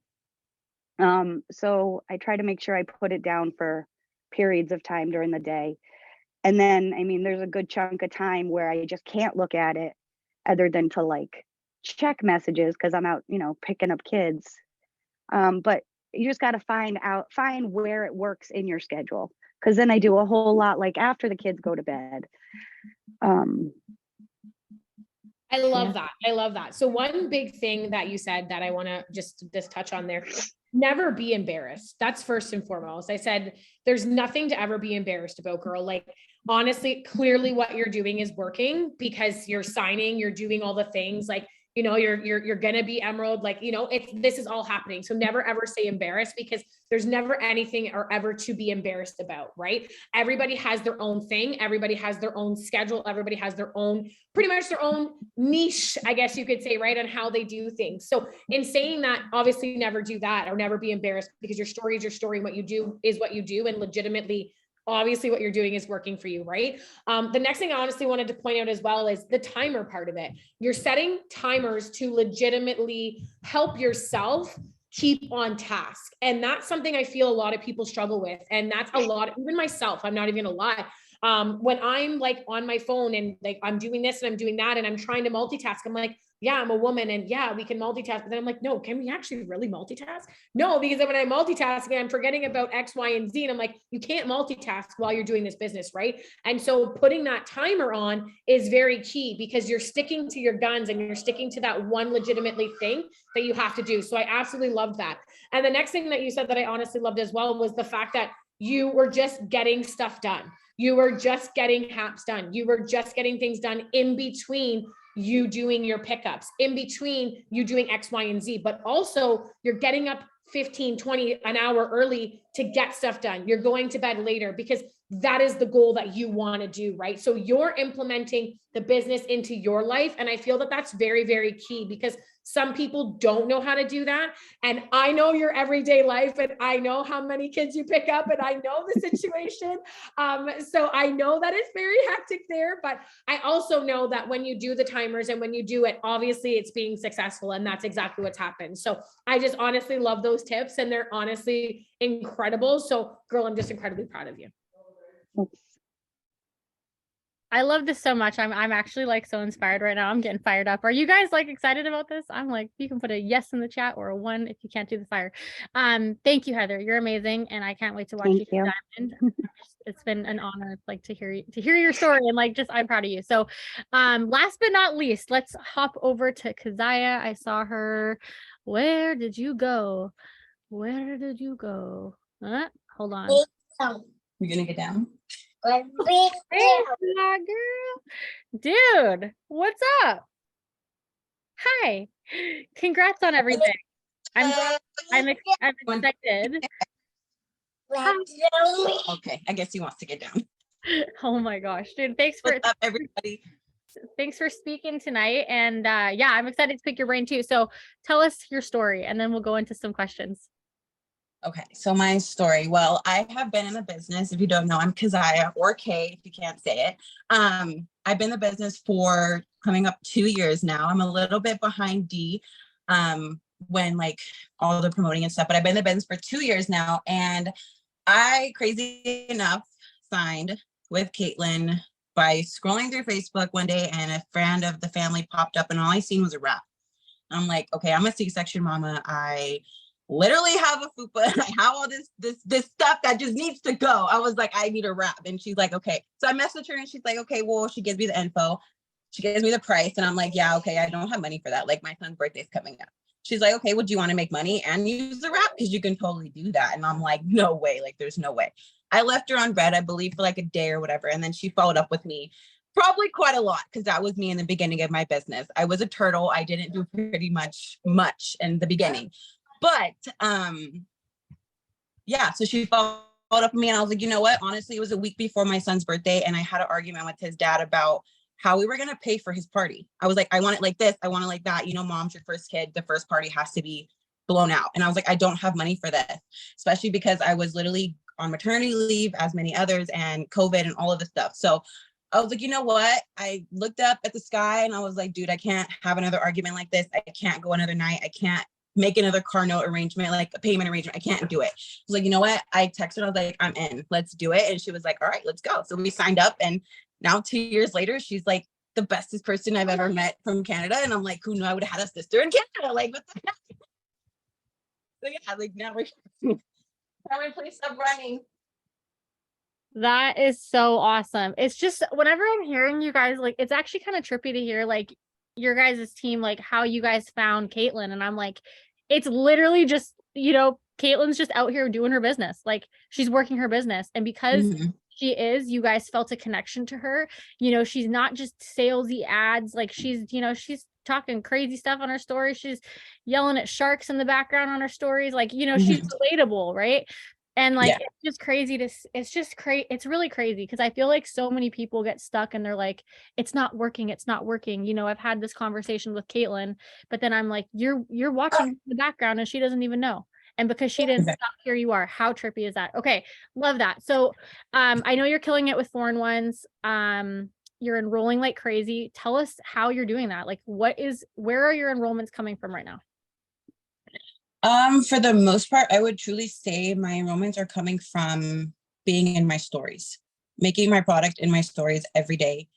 So I try to make sure I put it down for periods of time during the day. And then, I mean, there's a good chunk of time where I just can't look at it other than to like check messages because I'm out, you know, picking up kids. But you just got to find where it works in your schedule. Because then I do a whole lot like after the kids go to bed. I love that. I love that. So one big thing that you said that I want to just touch on there, never be embarrassed. That's first and foremost. I said, there's nothing to ever be embarrassed about, girl. Like, honestly, clearly what you're doing is working because you're signing, you're doing all the things like, you know, you're going to be Emerald, like, you know, this is all happening. So never ever say embarrassed because there's never anything or ever to be embarrassed about, right? Everybody has their own thing. Everybody has their own schedule. Everybody has their own, pretty much their own niche, I guess you could say, right? On how they do things. So in saying that, obviously never do that or never be embarrassed because your story is your story. And what you do is what you do. And legitimately, obviously what you're doing is working for you, right? The next thing I honestly wanted to point out as well is the timer part of it. You're setting timers to legitimately help yourself keep on task. And that's something I feel a lot of people struggle with. And that's a lot, even myself, I'm not even gonna lie. When I'm like on my phone and like, I'm doing this and I'm doing that and I'm trying to multitask, I'm like, yeah, I'm a woman and yeah, we can multitask. But then I'm like, no, can we actually really multitask? No, because when I'm multitasking, I'm forgetting about X, Y, and Z. And I'm like, you can't multitask while you're doing this business, right? And so putting that timer on is very key because you're sticking to your guns and you're sticking to that one legitimately thing that you have to do. So I absolutely loved that. And the next thing that you said that I honestly loved as well was the fact that you were just getting stuff done. You were just getting haps done. You were just getting things done in between you doing your pickups, in between you doing X, Y, and Z, but also you're getting up 15, 20 an hour early to get stuff done. You're going to bed later because that is the goal that you want to do, right? So you're implementing the business into your life. And I feel that that's very, very key because some people don't know how to do that. And I know your everyday life and I know how many kids you pick up and I know the situation. So I know that it's very hectic there, but I also know that when you do the timers and when you do it, obviously it's being successful and that's exactly what's happened. So I just honestly love those tips and they're honestly incredible. So girl, I'm just incredibly proud of you. I love this so much. I'm actually like so inspired right now. I'm getting fired up. Are you guys like excited about this? I'm like, you can put a yes in the chat or a 1 if you can't do the fire. Thank you, Heather. You're amazing, and I can't wait to watch you do Diamond. It's been an honor, like to hear your story and like just I'm proud of you. So, last but not least, let's hop over to Kezia. I saw her. Where did you go? Where did you go? Hold on. You're gonna get down. Hey, girl. Dude, what's up? Hi. Congrats on everything. I'm excited. Okay, I guess he wants to get down. Oh my gosh, dude. Thanks for What's up, everybody? Thanks for speaking tonight. And yeah, I'm excited to pick your brain too. So tell us your story and then we'll go into some questions. Okay, so my story. Well, I have been in the business. If you don't know, I'm Kezia, or K if you can't say it. I've been in the business for coming up 2 years now. I'm a little bit behind D when like all the promoting and stuff, but I've been in the business for 2 years now. And I, crazy enough, signed with Katelyn by scrolling through Facebook one day, and a friend of the family popped up and all I seen was a wrap. I'm like, okay, I'm a C-section mama. I literally have a fupa. I have all this stuff that just needs to go. I was like, I need a wrap. And she's like, okay. So I messaged her and she's like, okay, well, she gives me the info. She gives me the price. And I'm like, yeah, okay, I don't have money for that. Like my son's birthday's coming up. She's like, okay, well, do you want to make money and use the wrap? Because you can totally do that. And I'm like, no way. Like, there's no way. I left her on red, I believe, for like a day or whatever. And then she followed up with me probably quite a lot because that was me in the beginning of my business. I was a turtle. I didn't do pretty much in the beginning. But yeah, so she followed up on me and I was like, you know what? Honestly, it was a week before my son's birthday and I had an argument with his dad about how we were going to pay for his party. I was like, I want it like this. I want it like that. You know, mom's your first kid. The first party has to be blown out. And I was like, I don't have money for this, especially because I was literally on maternity leave as many others and COVID and all of this stuff. So I was like, you know what? I looked up at the sky and I was like, dude, I can't have another argument like this. I can't go another night. I can't make another car note arrangement, like a payment arrangement. I can't do it. I was like, you know what? I texted her. I was like, I'm in. Let's do it. And she was like, all right, let's go. So we signed up. And now 2 years later, she's like the bestest person I've ever met from Canada. And I'm like, who knew I would have had a sister in Canada? Like, what the heck? So yeah, like now we're please stop running. That is so awesome. It's just whenever I'm hearing you guys, like, it's actually kind of trippy to hear like your guys' team, like how you guys found Katelyn. And I'm like, it's literally just, you know, Katelyn's just out here doing her business. Like she's working her business. And because she is, you guys felt a connection to her. You know, she's not just salesy ads. Like she's, you know, she's talking crazy stuff on her story. She's yelling at sharks in the background on her stories. Like, you know, she's relatable, right? And like, it's just crazy it's really crazy because I feel like so many people get stuck and they're like, it's not working. It's not working. You know, I've had this conversation with Katelyn, but then I'm like, you're watching in the background and she doesn't even know. And because she didn't stop, here you are. How trippy is that? Okay. Love that. So I know you're killing it with Foreign Ones. You're enrolling like crazy. Tell us how you're doing that. Like where are your enrollments coming from right now? For the most part, I would truly say my enrollments are coming from being in my stories, making my product in my stories every day.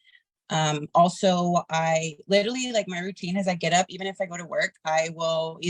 Also, I literally like my routine as I get up, even if I go to work, I will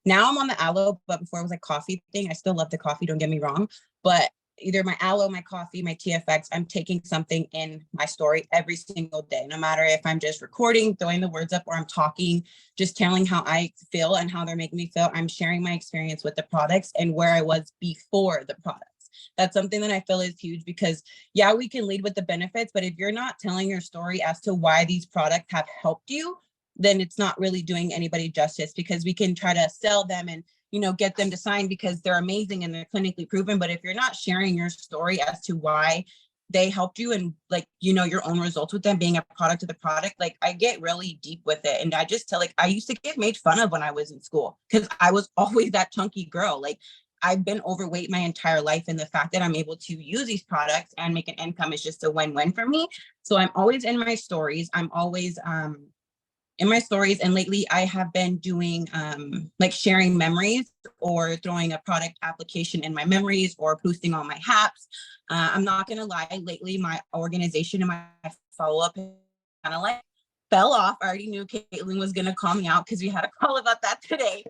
now I'm on the aloe, but before it was like coffee thing. I still love the coffee, don't get me wrong, but either my aloe, my coffee, my TFX, I'm taking something in my story every single day, no matter if I'm just recording, throwing the words up, or I'm talking, just telling how I feel and how they're making me feel. I'm sharing my experience with the products and where I was before the products. That's something that I feel is huge because yeah, we can lead with the benefits, but if you're not telling your story as to why these products have helped you, then it's not really doing anybody justice because we can try to sell them and get them to sign because they're amazing and they're clinically proven. But if you're not sharing your story as to why they helped you and like, your own results with them being a product of the product, like I get really deep with it. And I just tell, like, I used to get made fun of when I was in school because I was always that chunky girl. Like I've been overweight my entire life. And the fact that I'm able to use these products and make an income is just a win-win for me. So I'm always in my stories. I'm always, in my stories. And lately I have been doing like sharing memories or throwing a product application in my memories or boosting all my haps. I'm not going to lie, lately my organization and my follow-up kind of like fell off. I already knew Katelyn was going to call me out because we had a call about that today.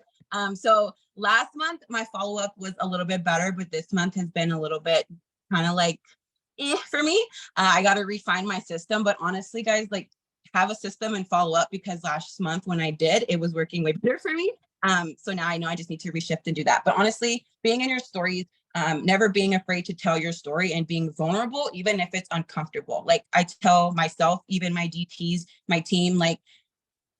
So last month my follow-up was a little bit better, but this month has been a little bit kind of like for me. I got to refine my system, but honestly guys, like have a system and follow up because last month when I did, it was working way better for me. So now I know I just need to reshift and do that. But honestly, being in your stories, never being afraid to tell your story and being vulnerable, even if it's uncomfortable. Like I tell myself, even my DTs, my team, like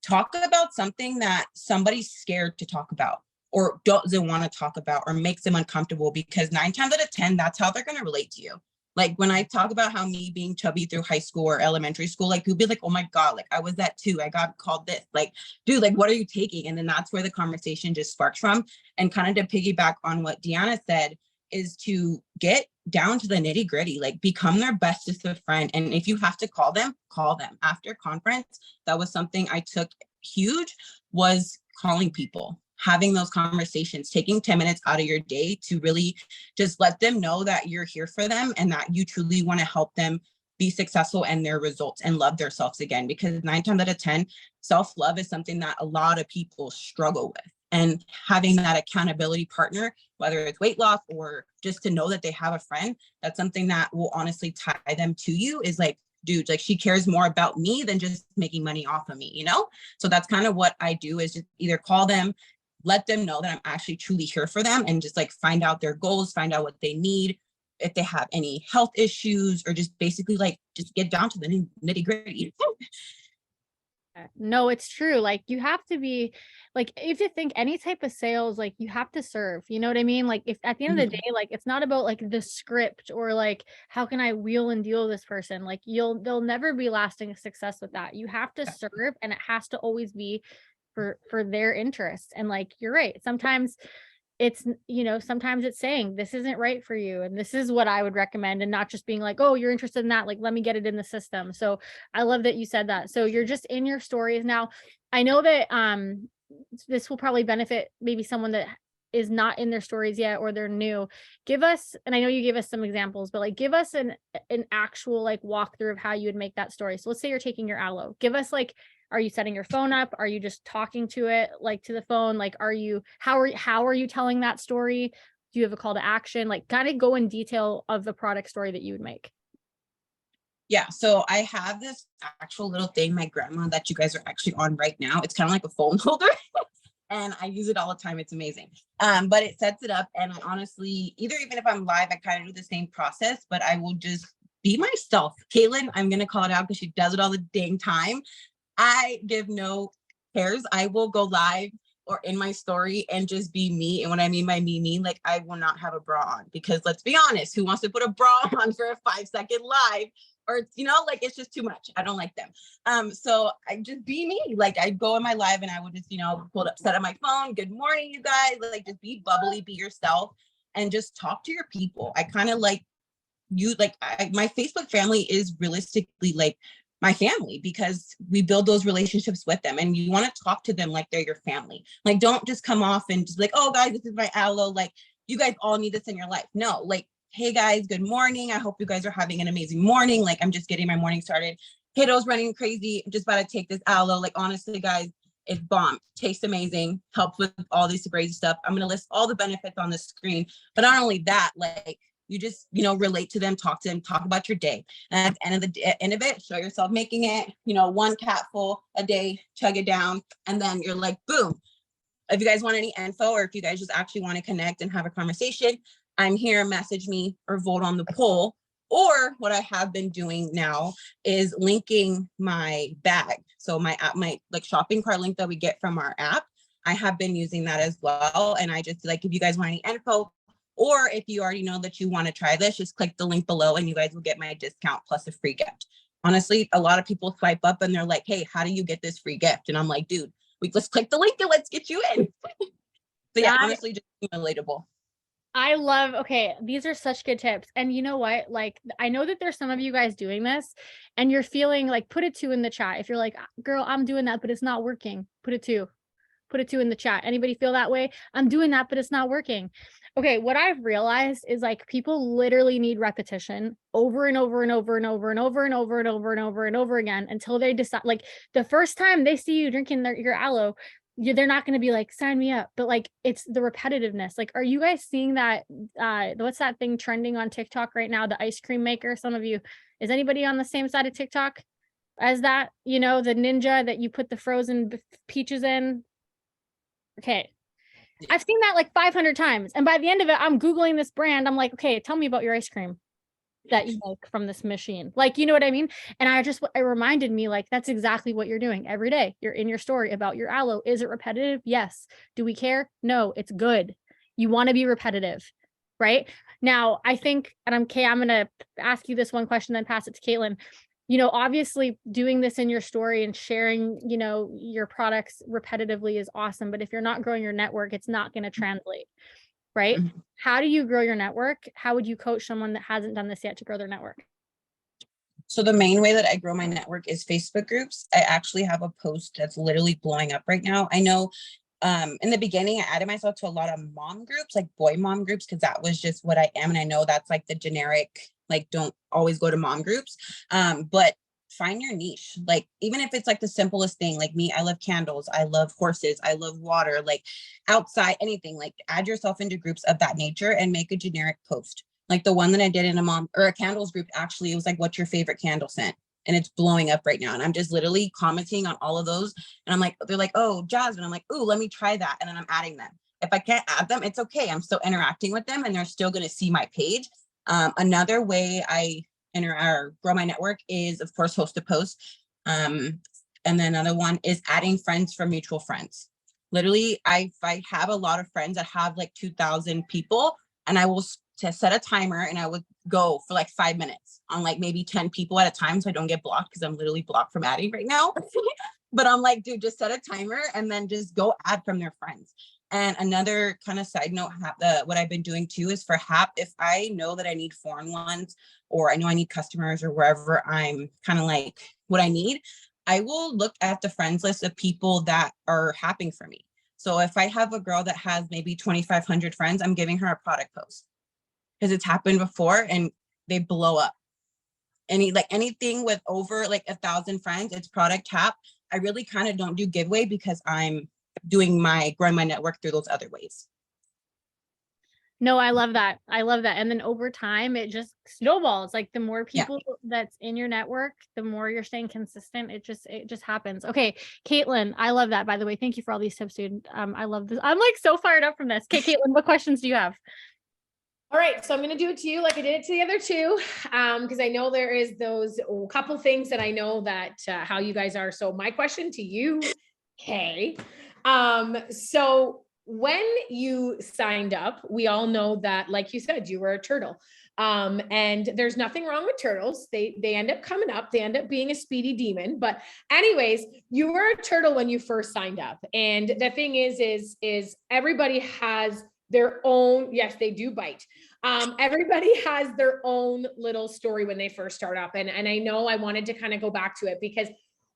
talk about something that somebody's scared to talk about or doesn't want to talk about or makes them uncomfortable because 9 times out of 10, that's how they're going to relate to you. Like when I talk about how me being chubby through high school or elementary school, like people be like, oh my God, like I was that too. I got called this, like, dude, like, what are you taking? And then that's where the conversation just sparks from. And kind of to piggyback on what Deanna said is to get down to the nitty gritty, like become their bestest of friend. And if you have to call them, call them. After conference, that was something I took huge, was calling people, having those conversations, taking 10 minutes out of your day to really just let them know that you're here for them and that you truly want to help them be successful in their results and love themselves again. Because 9 times out of 10, self-love is something that a lot of people struggle with. And having that accountability partner, whether it's weight loss or just to know that they have a friend, that's something that will honestly tie them to you is like, dude, like she cares more about me than just making money off of me, So that's kind of what I do is just either call them, let them know that I'm actually truly here for them and just like find out their goals, find out what they need, if they have any health issues, or just basically like just get down to the nitty gritty. No, it's true. Like you have to be like, if you think any type of sales, like you have to serve, you know what I mean? Like if at the end of the day, like it's not about like the script or like how can I wheel and deal this person? Like there'll never be lasting success with that. You have to serve, and it has to always be for their interests. And like you're right. Sometimes it's, sometimes it's saying this isn't right for you and this is what I would recommend, and not just being like, oh, you're interested in that, like let me get it in the system. So I love that you said that. So you're just in your stories now. I know that this will probably benefit maybe someone that is not in their stories yet, or they're new. Give us, and I know you gave us some examples, but like give us an actual like walkthrough of how you would make that story. So let's say you're taking your aloe. Give us like, are you setting your phone up? Are you just talking to it, like to the phone? Like, how are you telling that story? Do you have a call to action? Like kind of go in detail of the product story that you would make. Yeah, so I have this actual little thing, my grandma, that you guys are actually on right now. It's kind of like a phone holder. And I use it all the time. It's amazing. But it sets it up. And I honestly, even if I'm live, I kind of do the same process, but I will just be myself. Katelyn, I'm going to call it out because she does it all the dang time. I give no cares. I will go live or in my story and just be me. And what I mean by me, like I will not have a bra on, because let's be honest, who wants to put a bra on for a 5-second live? Or, like it's just too much. I don't like them. So I just be me. Like I go in my live and I would just, set up my phone. Good morning, you guys. Like just be bubbly, be yourself, and just talk to your people. I kind of like you, like my Facebook family is realistically like my family, because we build those relationships with them, and you want to talk to them like they're your family. Like don't just come off and just like, oh guys, this is my aloe. Like you guys all need this in your life. No, like, hey guys, good morning. I hope you guys are having an amazing morning. Like I'm just getting my morning started. Kiddo's running crazy. I'm just about to take this aloe. Like honestly, guys, it's bomb. Tastes amazing. Helps with all this crazy stuff. I'm going to list all the benefits on the screen. But not only that, like you just, relate to them, talk to them, talk about your day. And at the end of it, show yourself making it, 1 capful a day, chug it down. And then you're like, boom. If you guys want any info, or if you guys just actually want to connect and have a conversation, I'm here, message me or vote on the poll. Or what I have been doing now is linking my bag. So my app, my like shopping cart link that we get from our app, I have been using that as well. And I just like, if you guys want any info, or if you already know that you want to try this, just click the link below and you guys will get my discount plus a free gift. Honestly, a lot of people swipe up and they're like, hey, how do you get this free gift? And I'm like, dude, let's click the link and let's get you in. So yeah, honestly, just relatable. I love, okay, these are such good tips. And you know what? Like, I know that there's some of you guys doing this and you're feeling like, put a 2 in the chat. If you're like, girl, I'm doing that, but it's not working. Put a 2 in the chat. Anybody feel that way? I'm doing that, but it's not working. Okay. What I've realized is like people literally need repetition over and over and over and over and over and over and over and over and over again until they decide, like the first time they see you drinking your aloe, they're not going to be like, sign me up, but like, it's the repetitiveness. Like, are you guys seeing that? What's that thing trending on TikTok right now? The ice cream maker. Some of you, is anybody on the same side of TikTok as that? The ninja that you put the frozen peaches in. Okay. I've seen that like 500 times. And by the end of it, I'm Googling this brand. I'm like, okay, tell me about your ice cream that you make from this machine. Like, you know what I mean? And it reminded me, like, that's exactly what you're doing every day. You're in your story about your aloe. Is it repetitive? Yes. Do we care? No, it's good. You want to be repetitive, right? Now, I think, and I'm going to ask you this one question, then pass it to Katelyn. Obviously doing this in your story and sharing, your products repetitively is awesome. But if you're not growing your network, it's not going to translate. Right? Mm-hmm. How do you grow your network? How would you coach someone that hasn't done this yet to grow their network? So the main way that I grow my network is Facebook groups. I actually have a post that's literally blowing up right now. I know in the beginning, I added myself to a lot of mom groups, like boy mom groups, because that was just what I am. And I know that's like the generic, like don't always go to mom groups. But find your niche. Like, even if it's like the simplest thing, like me, I love candles, I love horses, I love water, like outside, anything, like add yourself into groups of that nature and make a generic post. Like the one that I did in a mom or a candles group, actually, it was like, what's your favorite candle scent? And it's blowing up right now. And I'm just literally commenting on all of those. And I'm like, they're like, oh, Jasmine. I'm like, ooh, let me try that. And then I'm adding them. If I can't add them, it's okay. I'm still interacting with them and they're still going to see my page. Another way I grow my network is, of course, host to post. And then another one is adding friends from mutual friends. Literally, I have a lot of friends that have like 2,000 people, and I will set a timer and I would go for like 5 minutes on like maybe 10 people at a time so I don't get blocked, because I'm literally blocked from adding right now. But I'm like, dude, just set a timer and then just go add from their friends. And another kind of side note, what I've been doing too is for HAP, if I know that I need foreign ones, or I know I need customers, or wherever I'm kind of like what I need, I will look at the friends list of people that are happing for me. So if I have a girl that has maybe 2,500 friends, I'm giving her a product post, because it's happened before and they blow up. Anything with over like 1,000 friends, it's product tap. I really kind of don't do giveaway because I'm growing my network through those other ways. No, I love that. I love that. And then over time, it just snowballs. Like the more people that's in your network, the more you're staying consistent. It just happens. Okay, Katelyn, I love that. By the way, thank you for all these tips, dude. I love this. I'm like so fired up from this. Okay, Katelyn, what questions do you have? All right, so I'm going to do it to you like I did it to the other two, because I know there is those couple things that I know that how you guys are. So my question to you, Kay, so when you signed up, we all know that, like you said, you were a turtle. And there's nothing wrong with turtles. They end up coming up, they end up being a speedy demon. But anyways, you were a turtle when you first signed up. And the thing is everybody has their own, yes, they do bite. Everybody has their own little story when they first start up. And I know I wanted to kind of go back to it, because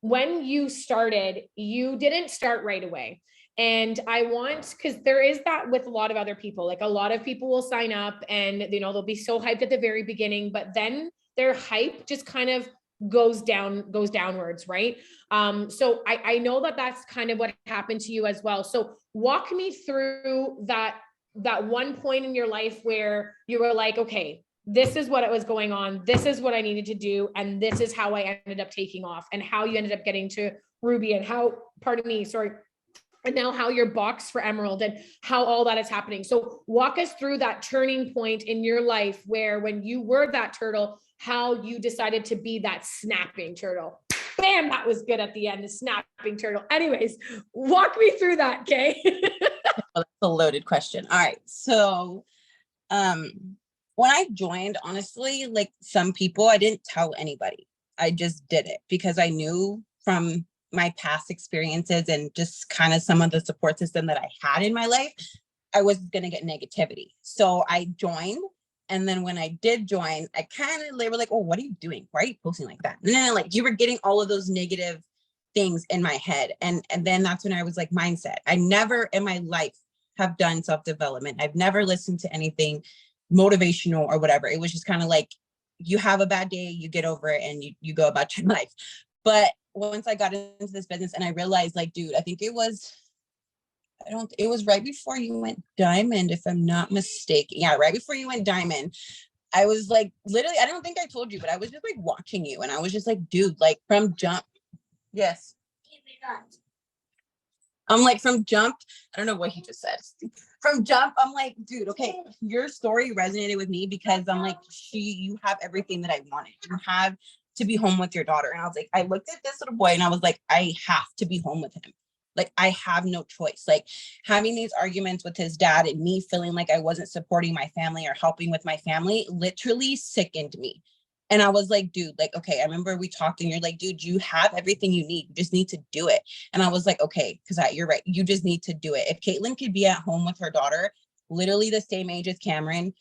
when you started, you didn't start right away. And because there is that with a lot of other people, like a lot of people will sign up and, they'll be so hyped at the very beginning, but then their hype just kind of goes downwards. Right. So I know that that's kind of what happened to you as well. So walk me through that one point in your life where you were like, okay, this is what was going on. This is what I needed to do. And this is how I ended up taking off, and how you ended up getting to Ruby, and and now how you're boxed for Emerald, and how all that is happening. So walk us through that turning point in your life where, when you were that turtle, how you decided to be that snapping turtle. Bam, that was good at the end, the snapping turtle. Anyways, walk me through that, Kay. Well, that's a loaded question. All right. So when I joined, honestly, like some people, I didn't tell anybody. I just did it because I knew from my past experiences and just kind of some of the support system that I had in my life, I was going to get negativity. So I joined. And then when I did join, they were like, oh, what are you doing? Why are you posting like that? And then like you were getting all of those negative things in my head. And then that's when I was like, mindset. I never in my life have done self-development. I've never listened to anything motivational or whatever. It was just kind of like, you have a bad day, you get over it, and you go about your life. But once I got into this business and I realized, like, dude, I think it was right before you went diamond, if I'm not mistaken. Yeah, right before you went diamond. I was like, literally, I don't think I told you, but I was just like watching you. And I was just like, dude, like from jump. Yes. I'm like from jump. I don't know what he just said. From jump, I'm like, dude, okay, your story resonated with me because I'm like, you have everything that I wanted. You have to be home with your daughter. And I was like, I looked at this little boy and I was like, I have to be home with him. Like, I have no choice. Like having these arguments with his dad and me feeling like I wasn't supporting my family or helping with my family literally sickened me. And I was like, dude, like, okay, I remember we talked and you're like, dude, you have everything you need. You just need to do it. And I was like, okay, because you're right. You just need to do it. If Katelyn could be at home with her daughter, literally the same age as Cameron,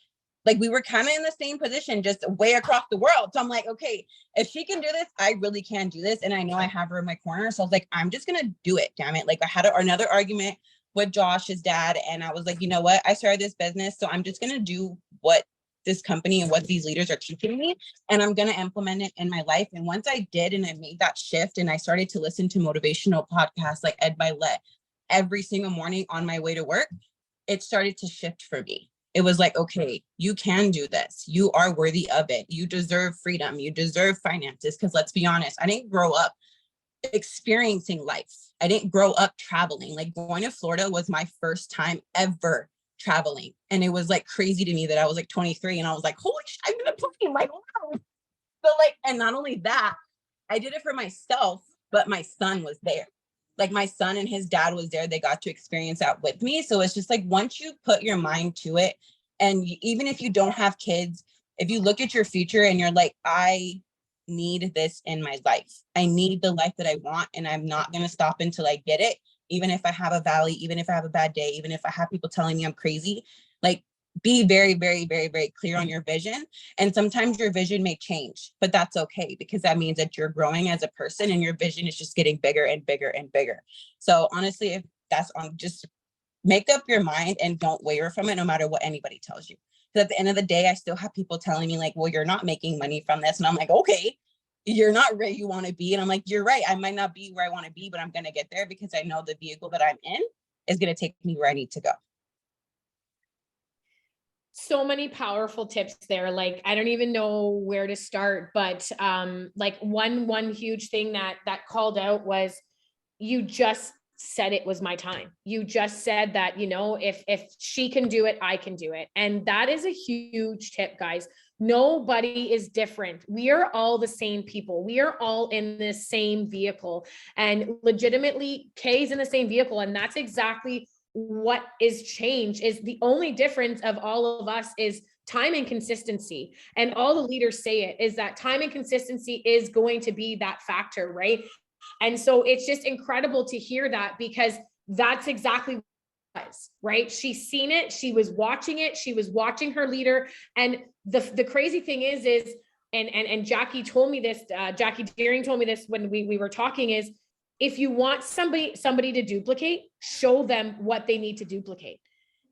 like we were kind of in the same position, just way across the world. So I'm like, okay, if she can do this, I really can do this. And I know I have her in my corner. So I was like, I'm just going to do it. Damn it. Like I had another argument with Josh's dad. And I was like, you know what? I started this business. So I'm just going to do what this company and what these leaders are teaching me. And I'm going to implement it in my life. And once I did, and I made that shift and I started to listen to motivational podcasts like Ed by Let every single morning on my way to work, it started to shift for me. It was like, okay, you can do this. You are worthy of it. You deserve freedom. You deserve finances. Because let's be honest, I didn't grow up experiencing life. I didn't grow up traveling. Like going to Florida was my first time ever traveling. And it was like crazy to me that I was like 23 and I was like, holy shit, I'm in a plane. Like, wow. So like, and not only that, I did it for myself. but my son was there. Like my son and his dad was there. They got to experience that with me. So it's just like, once you put your mind to it, and even if you don't have kids, if you look at your future and you're like, I need this in my life, I need the life that I want, and I'm not going to stop until I get it. Even if I have a valley, even if I have a bad day, even if I have people telling me I'm crazy, like, be very, very, very, very clear on your vision. And sometimes your vision may change, but that's okay, because that means that you're growing as a person and your vision is just getting bigger and bigger and bigger. So honestly, if that's on, just make up your mind and don't waver from it, no matter what anybody tells you. Because at the end of the day, I still have people telling me like, well, you're not making money from this. And I'm like, okay, you're not where you want to be. And I'm like, you're right. I might not be where I want to be, but I'm going to get there because I know the vehicle that I'm in is going to take me where I need to go. So many powerful tips there. Like, I don't even know where to start, but like one huge thing that called out was, you just said it was my time. You just said that, you know, if she can do it, I can do it. And that is a huge tip, guys. Nobody is different. We are all the same people. We are all in the same vehicle, and legitimately Kay's in the same vehicle. And that's exactly what is changed. Is the only difference of all of us is time and consistency. And all the leaders say it, is that time and consistency is going to be that factor, right? And so it's just incredible to hear that, because that's exactly what it was, right? She's seen it. She was watching it. She was watching her leader. And the crazy thing is and Jackie told me this, Jackie Deering told me this when we were talking, is if you want somebody to duplicate, show them what they need to duplicate.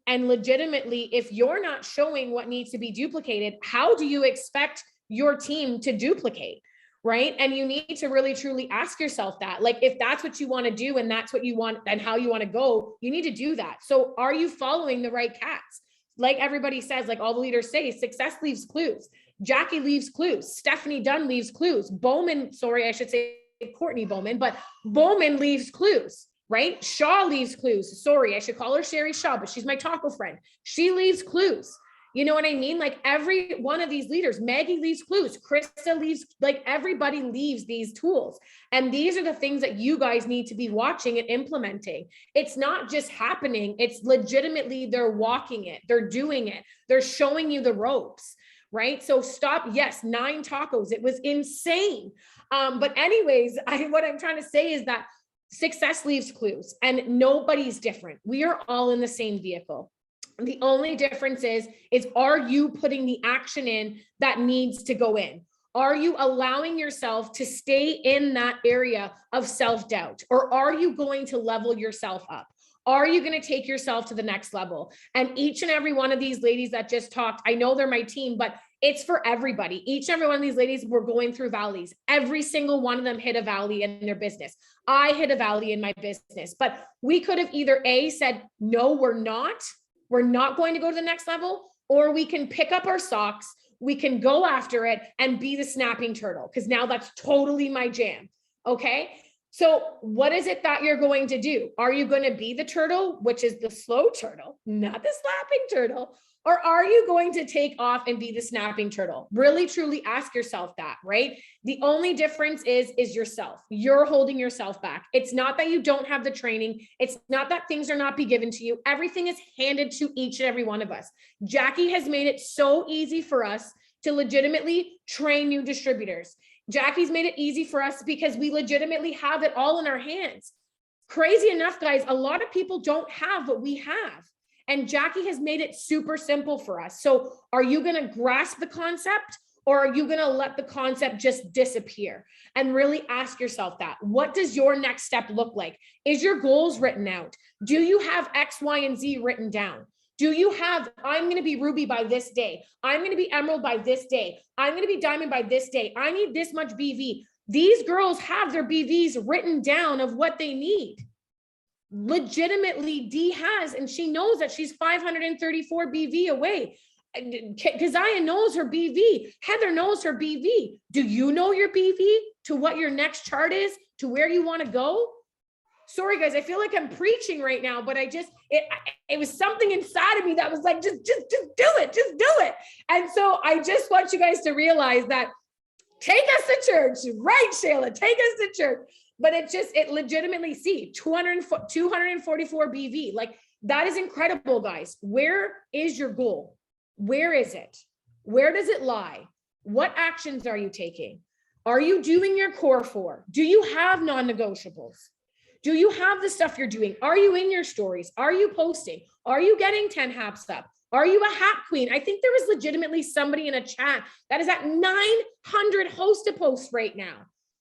And legitimately, if you're not showing what needs to be duplicated, how do you expect your team to duplicate? Right? And you need to really truly ask yourself that, like, if that's what you want to do and that's what you want and how you want to go, you need to do that. So are you following the right cats? Like everybody says, like all the leaders say, success leaves clues. Jackie leaves clues. Stephanie Dunn leaves clues. Bowman, sorry, I should say Courtney Bowman, but Bowman leaves clues, right? Shaw leaves clues. Sorry, I should call her Sherry Shaw, but she's my taco friend. She leaves clues. You know what I mean? Like every one of these leaders, Maggie leaves clues, Krista leaves, like everybody leaves these tools. And these are the things that you guys need to be watching and implementing. It's not just happening. It's legitimately, they're walking it. They're doing it. They're showing you the ropes, right? So stop. Yes, 9 tacos. It was insane. But anyways, what I'm trying to say is that success leaves clues and nobody's different. We are all in the same vehicle. The only difference is are you putting the action in that needs to go in? Are you allowing yourself to stay in that area of self-doubt? Or are you going to level yourself up? Are you going to take yourself to the next level? And each and every one of these ladies that just talked, I know they're my team, but it's for everybody. Each and every one of these ladies were going through valleys. Every single one of them hit a valley in their business. I hit a valley in my business, but we could have either A, said, no, we're not going to go to the next level, or we can pick up our socks, we can go after it and be the snapping turtle, because now that's totally my jam. Okay. So what is it that you're going to do? Are you going to be the turtle, which is the slow turtle, not the snapping turtle? Or are you going to take off and be the snapping turtle? Really, truly ask yourself that, right? The only difference is yourself. You're holding yourself back. It's not that you don't have the training. It's not that things are not be given to you. Everything is handed to each and every one of us. Jackie has made it so easy for us to legitimately train new distributors. Jackie's made it easy for us because we legitimately have it all in our hands. Crazy enough, guys, a lot of people don't have what we have. And Jackie has made it super simple for us. So are you going to grasp the concept, or are you going to let the concept just disappear? And really ask yourself that. What does your next step look like? Is your goals written out? Do you have X, Y, and Z written down? Do you have, I'm going to be Ruby by this day. I'm going to be Emerald by this day. I'm going to be Diamond by this day. I need this much BV. These girls have their BVs written down of what they need. Legitimately, Dee has, and she knows that she's 534 BV away. Kezia knows her BV. Heather knows her BV. Do you know your BV to what your next chart is, to where you want to go? Sorry, guys, I feel like I'm preaching right now, but it was something inside of me that was like, just do it. And so I just want you guys to realize that, take us to church, right, Shayla? Take us to church. but it legitimately 244 BV. Like that is incredible, guys. Where is your goal? Where is it? Where does it lie? What actions are you taking? Are you doing your core 4? Do you have non-negotiables? Do you have the stuff you're doing? Are you in your stories? Are you posting? Are you getting 10 haps up? Are you a hap queen? I think there was legitimately somebody in a chat that is at 900 host posts right now.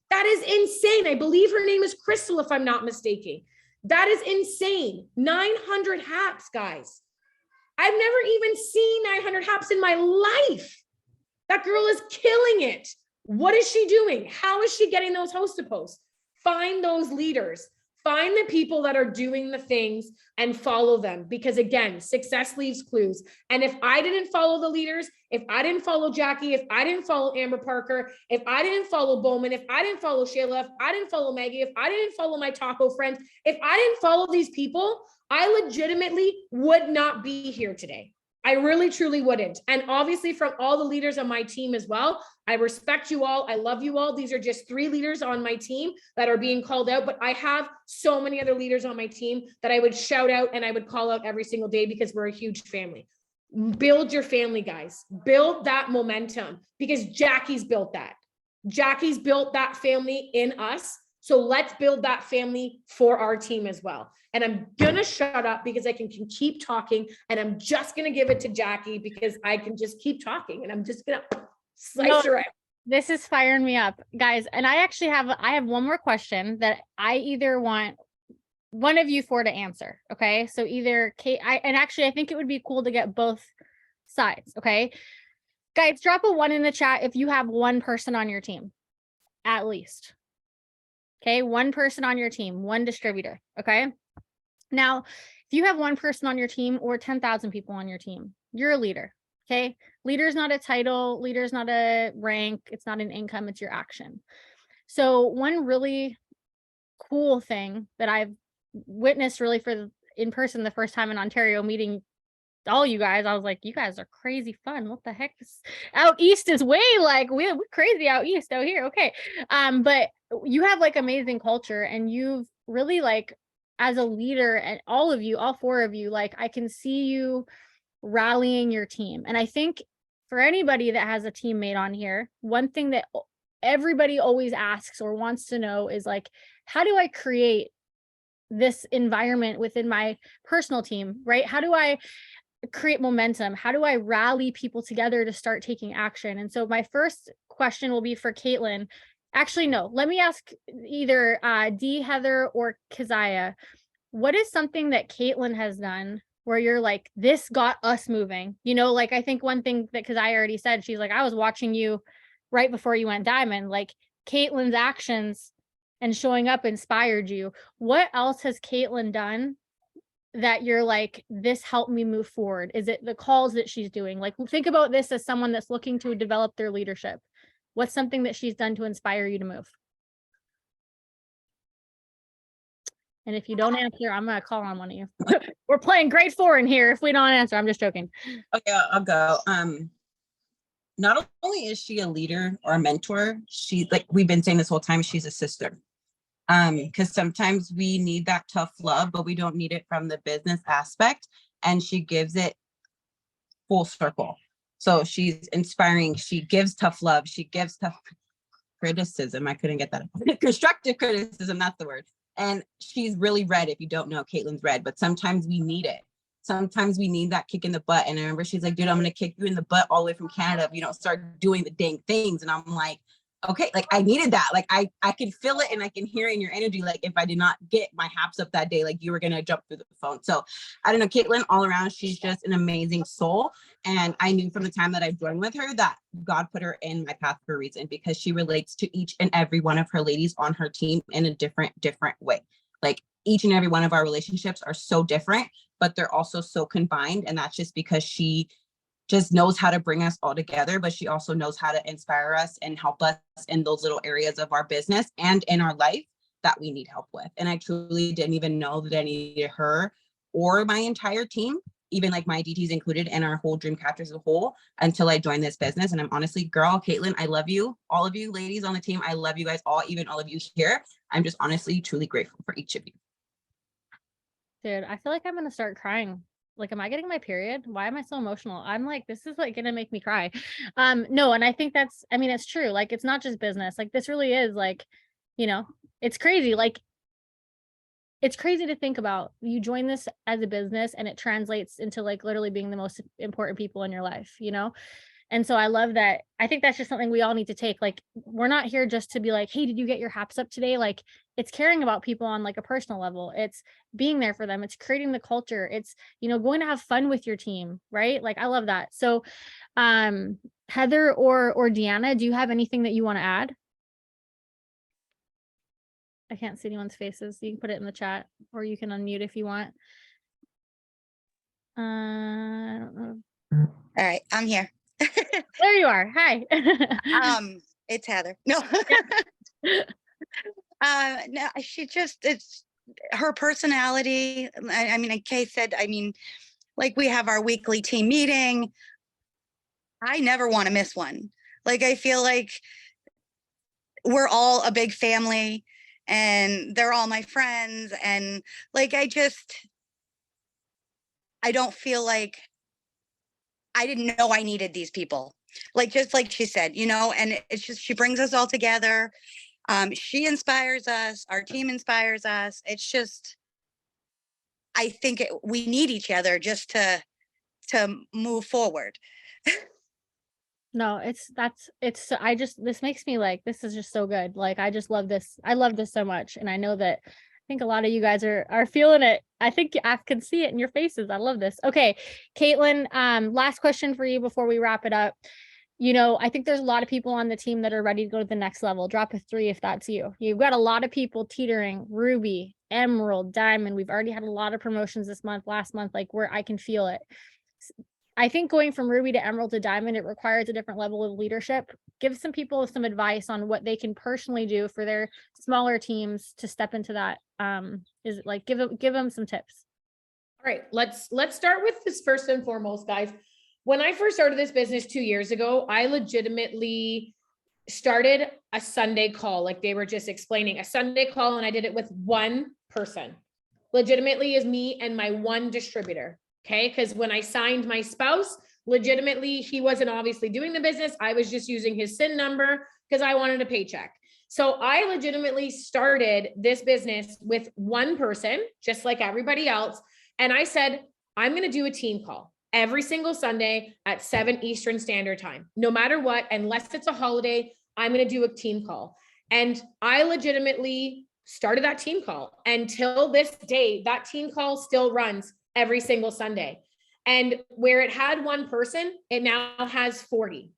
That is insane. I believe her name is Crystal, if I'm not mistaken. That is insane. 900 haps, guys. I've never even seen 900 haps in my life. That girl is killing it. What is she doing? How is she getting those host posts? Find those leaders. Find the people that are doing the things and follow them. Because again, success leaves clues. And if I didn't follow the leaders, if I didn't follow Jackie, if I didn't follow Amber Parker, if I didn't follow Bowman, if I didn't follow Shayla, if I didn't follow Maggie, if I didn't follow my taco friends, if I didn't follow these people, I legitimately would not be here today. I really, truly wouldn't. And obviously from all the leaders on my team as well, I respect you all. I love you all. These are just 3 leaders on my team that are being called out, but I have so many other leaders on my team that I would shout out and I would call out every single day because we're a huge family. Build your family, guys. Build that momentum because Jackie's built that. Jackie's built that family in us. So let's build that family for our team as well. And I'm going to shut up because I can keep talking, and I'm just going to give it to Jackie because I can just keep talking, and I'm just going to slice her out. This is firing me up, guys. And I have one more question that I either want one of you 4 to answer. Okay. So either Kate, I think it would be cool to get both sides. Okay. Guys, drop a 1 in the chat if you have one person on your team, at least. Okay. 1 person on your team, 1 distributor. Okay. Now, if you have 1 person on your team or 10,000 people on your team, you're a leader. Okay. Leader is not a title. Leader is not a rank. It's not an income. It's your action. So one really cool thing that I've witnessed really in person the first time in Ontario, meeting all you guys, I was like, you guys are crazy fun. What the heck? Out east is way like we're crazy out east. Out here. Okay. But you have like amazing culture, and you've really like, as a leader, and all of you, all 4 of you, like I can see you rallying your team. And I think for anybody that has a teammate on here, one thing that everybody always asks or wants to know is like, how do I create this environment within my personal team, right? How do I create momentum? How do I rally people together to start taking action? And so my first question will be for Katelyn. Actually, no, let me ask either Dee, Heather, or Kezia. What is something that Katelyn has done where you're like, this got us moving? You know, like I think one thing that Kezia already said, she's like, I was watching you right before you went diamond. Like Katelyn's actions and showing up inspired you. What else has Katelyn done that you're like, this helped me move forward? Is it the calls that she's doing? Like think about this as someone that's looking to develop their leadership. What's something that she's done to inspire you to move? And if you don't answer, I'm going to call on one of you. We're playing grade 4 in here. If we don't answer, I'm just joking. Okay, I'll go. Not only is she a leader or a mentor, she, like we've been saying this whole time, she's a sister. Because sometimes we need that tough love, but we don't need it from the business aspect. And she gives it full circle. So she's inspiring. She gives tough love. She gives tough criticism. I couldn't get that. Constructive criticism, that's the word. And she's really red. If you don't know, Katelyn's red, but sometimes we need it. Sometimes we need that kick in the butt. And I remember she's like, dude, I'm going to kick you in the butt all the way from Canada if you don't start doing the dang things. And I'm like, okay, like I needed that. Like I can feel it and I can hear it in your energy. Like if I did not get my haps up that day, like you were going to jump through the phone. So I don't know, Katelyn, all around, she's just an amazing soul. And I knew from the time that I joined with her that God put her in my path for a reason, because she relates to each and every one of her ladies on her team in a different way. Like each and every one of our relationships are so different, but they're also so combined. And that's just because she just knows how to bring us all together, but she also knows how to inspire us and help us in those little areas of our business and in our life that we need help with. And I truly didn't even know that I needed her or my entire team, even like my DTs included, and our whole Dreamcatchers as a whole, until I joined this business. And I'm honestly, girl, Katelyn, I love you. All of you ladies on the team, I love you guys all, even all of you here. I'm just honestly, truly grateful for each of you. Dude, I feel like I'm gonna start crying. Like, am I getting my period? Why am I so emotional? I'm like, this is like gonna make me cry. No, and I think that's, I mean, it's true. Like, it's not just business. Like, this really is like, you know, it's crazy. Like, it's crazy to think about. You join this as a business and it translates into like literally being the most important people in your life, you know? And so I love that. I think that's just something we all need to take. Like, we're not here just to be like, hey, did you get your haps up today? Like, it's caring about people on like a personal level. It's being there for them. It's creating the culture. It's, you know, going to have fun with your team, right? Like, I love that. So, Heather or Deanna, do you have anything that you want to add? I can't see anyone's faces. You can put it in the chat or you can unmute if you want. I don't know. All right, I'm here. There you are. Hi. It's Heather. No. No, it's her personality. I mean, like Kay said, I mean, like we have our weekly team meeting. I never want to miss one. Like, I feel like we're all a big family and they're all my friends. And like, I don't feel like I didn't know I needed these people. Like, just like she said, you know, and it's just, she brings us all together. She inspires us. Our team inspires us. It's just, I think we need each other just to move forward. No, this makes me like, this is just so good. Like, I just love this. I love this so much. And I know that I think a lot of you guys are feeling it. I think I can see it in your faces. I love this. Okay, Katelyn, last question for you before we wrap it up. You know, I think there's a lot of people on the team that are ready to go to the next level. Drop a 3 if that's you. You've got a lot of people teetering, Ruby, Emerald, Diamond. We've already had a lot of promotions this month, last month, like where I can feel it. I think going from Ruby to Emerald to Diamond, it requires a different level of leadership. Give some people some advice on what they can personally do for their smaller teams to step into that. Is it like, give them some tips. All right, let's start with this first and foremost, guys. When I first started this business 2 years ago, I legitimately started a Sunday call, like they were just explaining, a Sunday call, and I did it with one person. Legitimately is me and my one distributor. Okay, because when I signed my spouse, legitimately, he wasn't obviously doing the business. I was just using his SIN number because I wanted a paycheck. So I legitimately started this business with one person, just like everybody else. And I said, I'm going to do a team call every single Sunday at 7 Eastern Standard Time. No matter what, unless it's a holiday, I'm going to do a team call. And I legitimately started that team call. Until this day, that team call still runs every single Sunday. And where it had one person, it now has 40,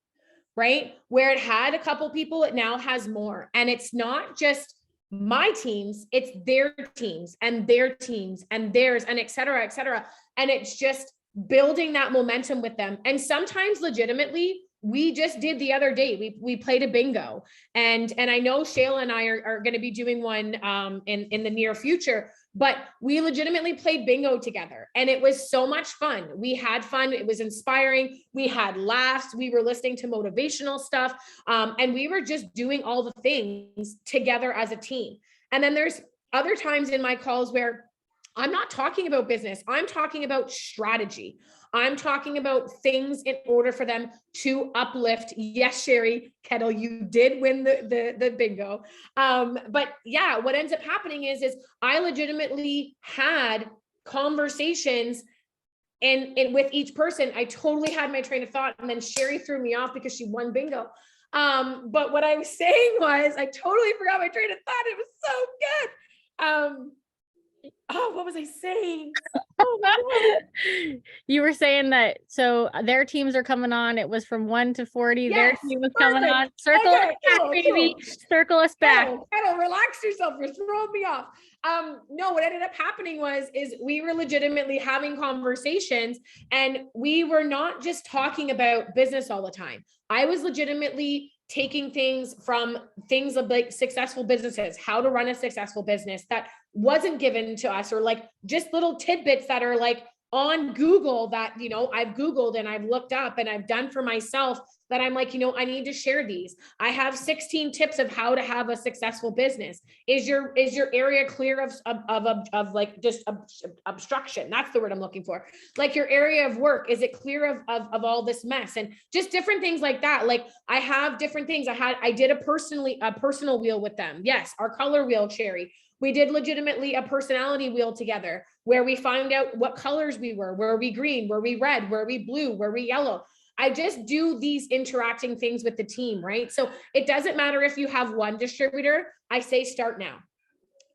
right? Where it had a couple people, it now has more. And it's not just my teams, it's their teams and their teams and theirs, and et cetera, et cetera. And it's just building that momentum with them. And sometimes legitimately, we just did the other day, we played a bingo, and I know Shayla and I are going to be doing one in the near future, but we legitimately played bingo together and it was so much fun. We had fun. It was inspiring. We had laughs. We were listening to motivational stuff. And we were just doing all the things together as a team. And then there's other times in my calls where I'm not talking about business. I'm talking about strategy. I'm talking about things in order for them to uplift. Yes, Sherry Kettle, you did win the bingo. But yeah, what ends up happening is I legitimately had conversations and with each person. I totally had my train of thought, and then Sherry threw me off because she won bingo. But what I was saying was, I totally forgot my train of thought. It was so good. Oh, what was I saying? Oh my God. You were saying that, so their teams are coming on. It was from 1 to 40. Yes, their team was coming perfect. on. Circle Okay, us back, cool, baby. cool. Circle us back. Kettle, relax yourself. You're throwing me off. No, what ended up happening is we were legitimately having conversations, and we were not just talking about business all the time. I was legitimately taking things from things of like successful businesses, how to run a successful business that wasn't given to us, or like just little tidbits that are like on Google that, you know, I've Googled and I've looked up and I've done for myself, that I'm like, you know, I need to share these. I have 16 tips of how to have a successful business. Is your area clear of like just obstruction? That's the word I'm looking for. Like your area of work, is it clear of all this mess? And just different things like that. Like I have different things. I did a personal wheel with them. Yes, our color wheel, Cherry. We did legitimately a personality wheel together where we find out what colors we were we green, were we red, were we blue, were we yellow? I just do these interacting things with the team, right? So it doesn't matter if you have one distributor, I say start now.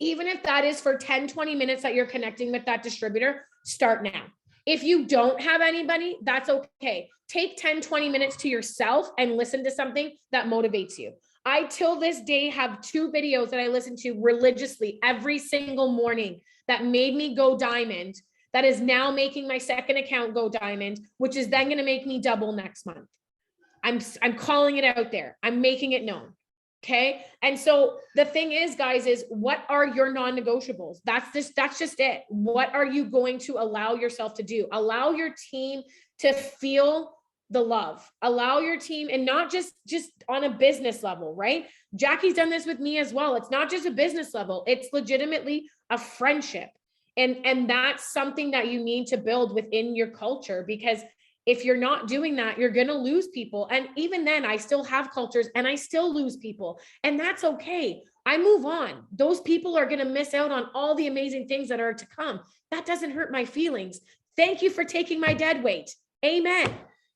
Even if that is for 10, 20 minutes that you're connecting with that distributor, start now. If you don't have anybody, that's okay. Take 10, 20 minutes to yourself and listen to something that motivates you. I, till this day, have 2 videos that I listen to religiously every single morning that made me go diamond, that is now making my second account go diamond, which is then going to make me double next month. I'm calling it out there. I'm making it known. Okay. And so the thing is, guys, is what are your non-negotiables? That's just it. What are you going to allow yourself to do? Allow your team to feel the love. Allow your team, and not just on a business level, right? Jackie's done this with me as well. It's not just a business level. It's legitimately a friendship. And that's something that you need to build within your culture, because if you're not doing that, you're going to lose people. And even then, I still have cultures and I still lose people, and that's okay. I move on. Those people are going to miss out on all the amazing things that are to come. That doesn't hurt my feelings. Thank you for taking my dead weight. Amen.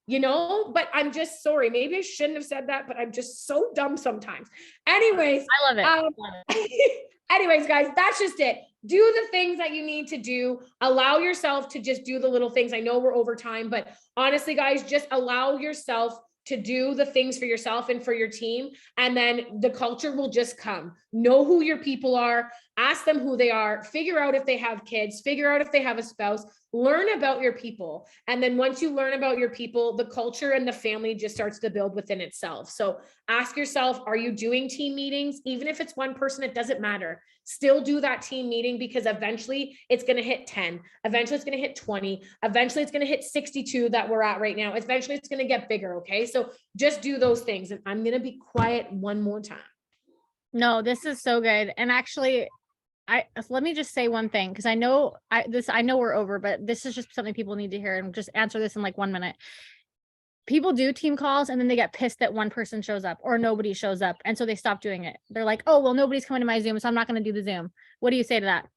You know, but I'm just sorry. Maybe I shouldn't have said that, but I'm just so dumb sometimes. Anyways, I love it. Anyways, guys, that's just it. Do the things that you need to do. Allow yourself to just do the little things. I know we're over time, but honestly, guys, just allow yourself to do the things for yourself and for your team. And then the culture will just come. Know who your people are, ask them who they are, figure out if they have kids, figure out if they have a spouse, learn about your people. And then once you learn about your people, the culture and the family just starts to build within itself. So ask yourself, are you doing team meetings? Even if it's one person, it doesn't matter. Still do that team meeting, because eventually it's going to hit 10. Eventually it's going to hit 20. Eventually it's going to hit 62 that we're at right now. Eventually it's going to get bigger. Okay. So just do those things. And I'm going to be quiet one more time. No, this is so good. And actually, let me just say one thing, because I know we're over, but this is just something people need to hear, and just answer this in like 1 minute. People do team calls and then they get pissed that one person shows up or nobody shows up, and so they stop doing it. They're like, oh, well, nobody's coming to my Zoom, so I'm not going to do the Zoom. What do you say to that?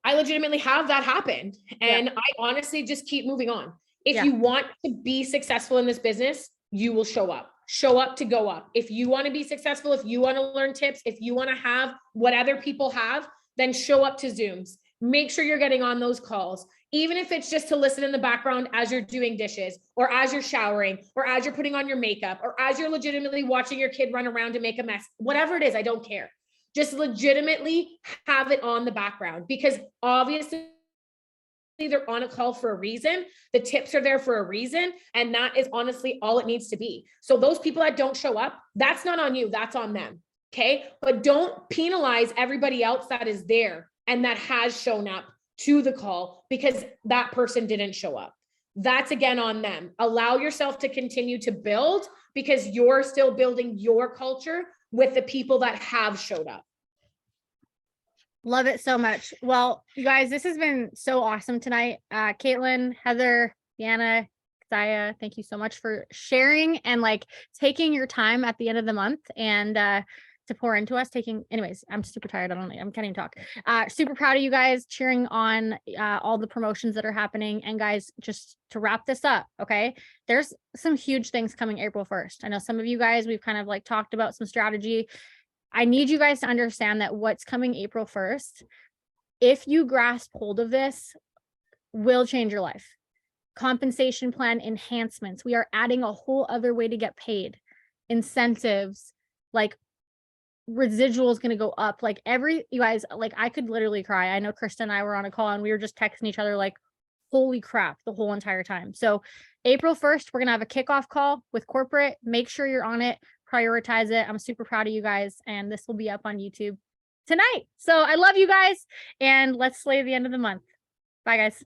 I legitimately have that happen, and I honestly just keep moving on. If you want to be successful in this business, you will show up to go up. If you want to be successful, if you want to learn tips, if you want to have what other people have, then show up to Zooms. Make sure you're getting on those calls, even if it's just to listen in the background as you're doing dishes, or as you're showering, or as you're putting on your makeup, or as you're legitimately watching your kid run around and make a mess. Whatever it is, I don't care. Just legitimately have it on the background, because obviously they're on a call for a reason. The tips are there for a reason. And that is honestly all it needs to be. So those people that don't show up, that's not on you, that's on them. Okay. But don't penalize everybody else that is there and that has shown up to the call because that person didn't show up. That's again on them. Allow yourself to continue to build, because you're still building your culture with the people that have showed up. Love it so much. Well, you guys, this has been so awesome tonight. Katelyn, Heather, Deanna, Kezia, thank you so much for sharing and like taking your time at the end of the month and to pour into us. Anyways, I'm super tired. I can't even talk. Super proud of you guys, cheering on all the promotions that are happening. And guys, just to wrap this up, okay, there's some huge things coming April 1st. I know some of you guys, we've kind of like talked about some strategy. I need you guys to understand that what's coming April 1st, if you grasp hold of this, will change your life. Compensation plan enhancements. We are adding a whole other way to get paid. Incentives, like residual is going to go up. Like you guys, like I could literally cry. I know Krista and I were on a call and we were just texting each other like, holy crap, the whole entire time. So April 1st, we're going to have a kickoff call with corporate. Make sure you're on it. Prioritize it. I'm super proud of you guys, and this will be up on YouTube tonight. So I love you guys, and let's slay the end of the month. Bye, guys.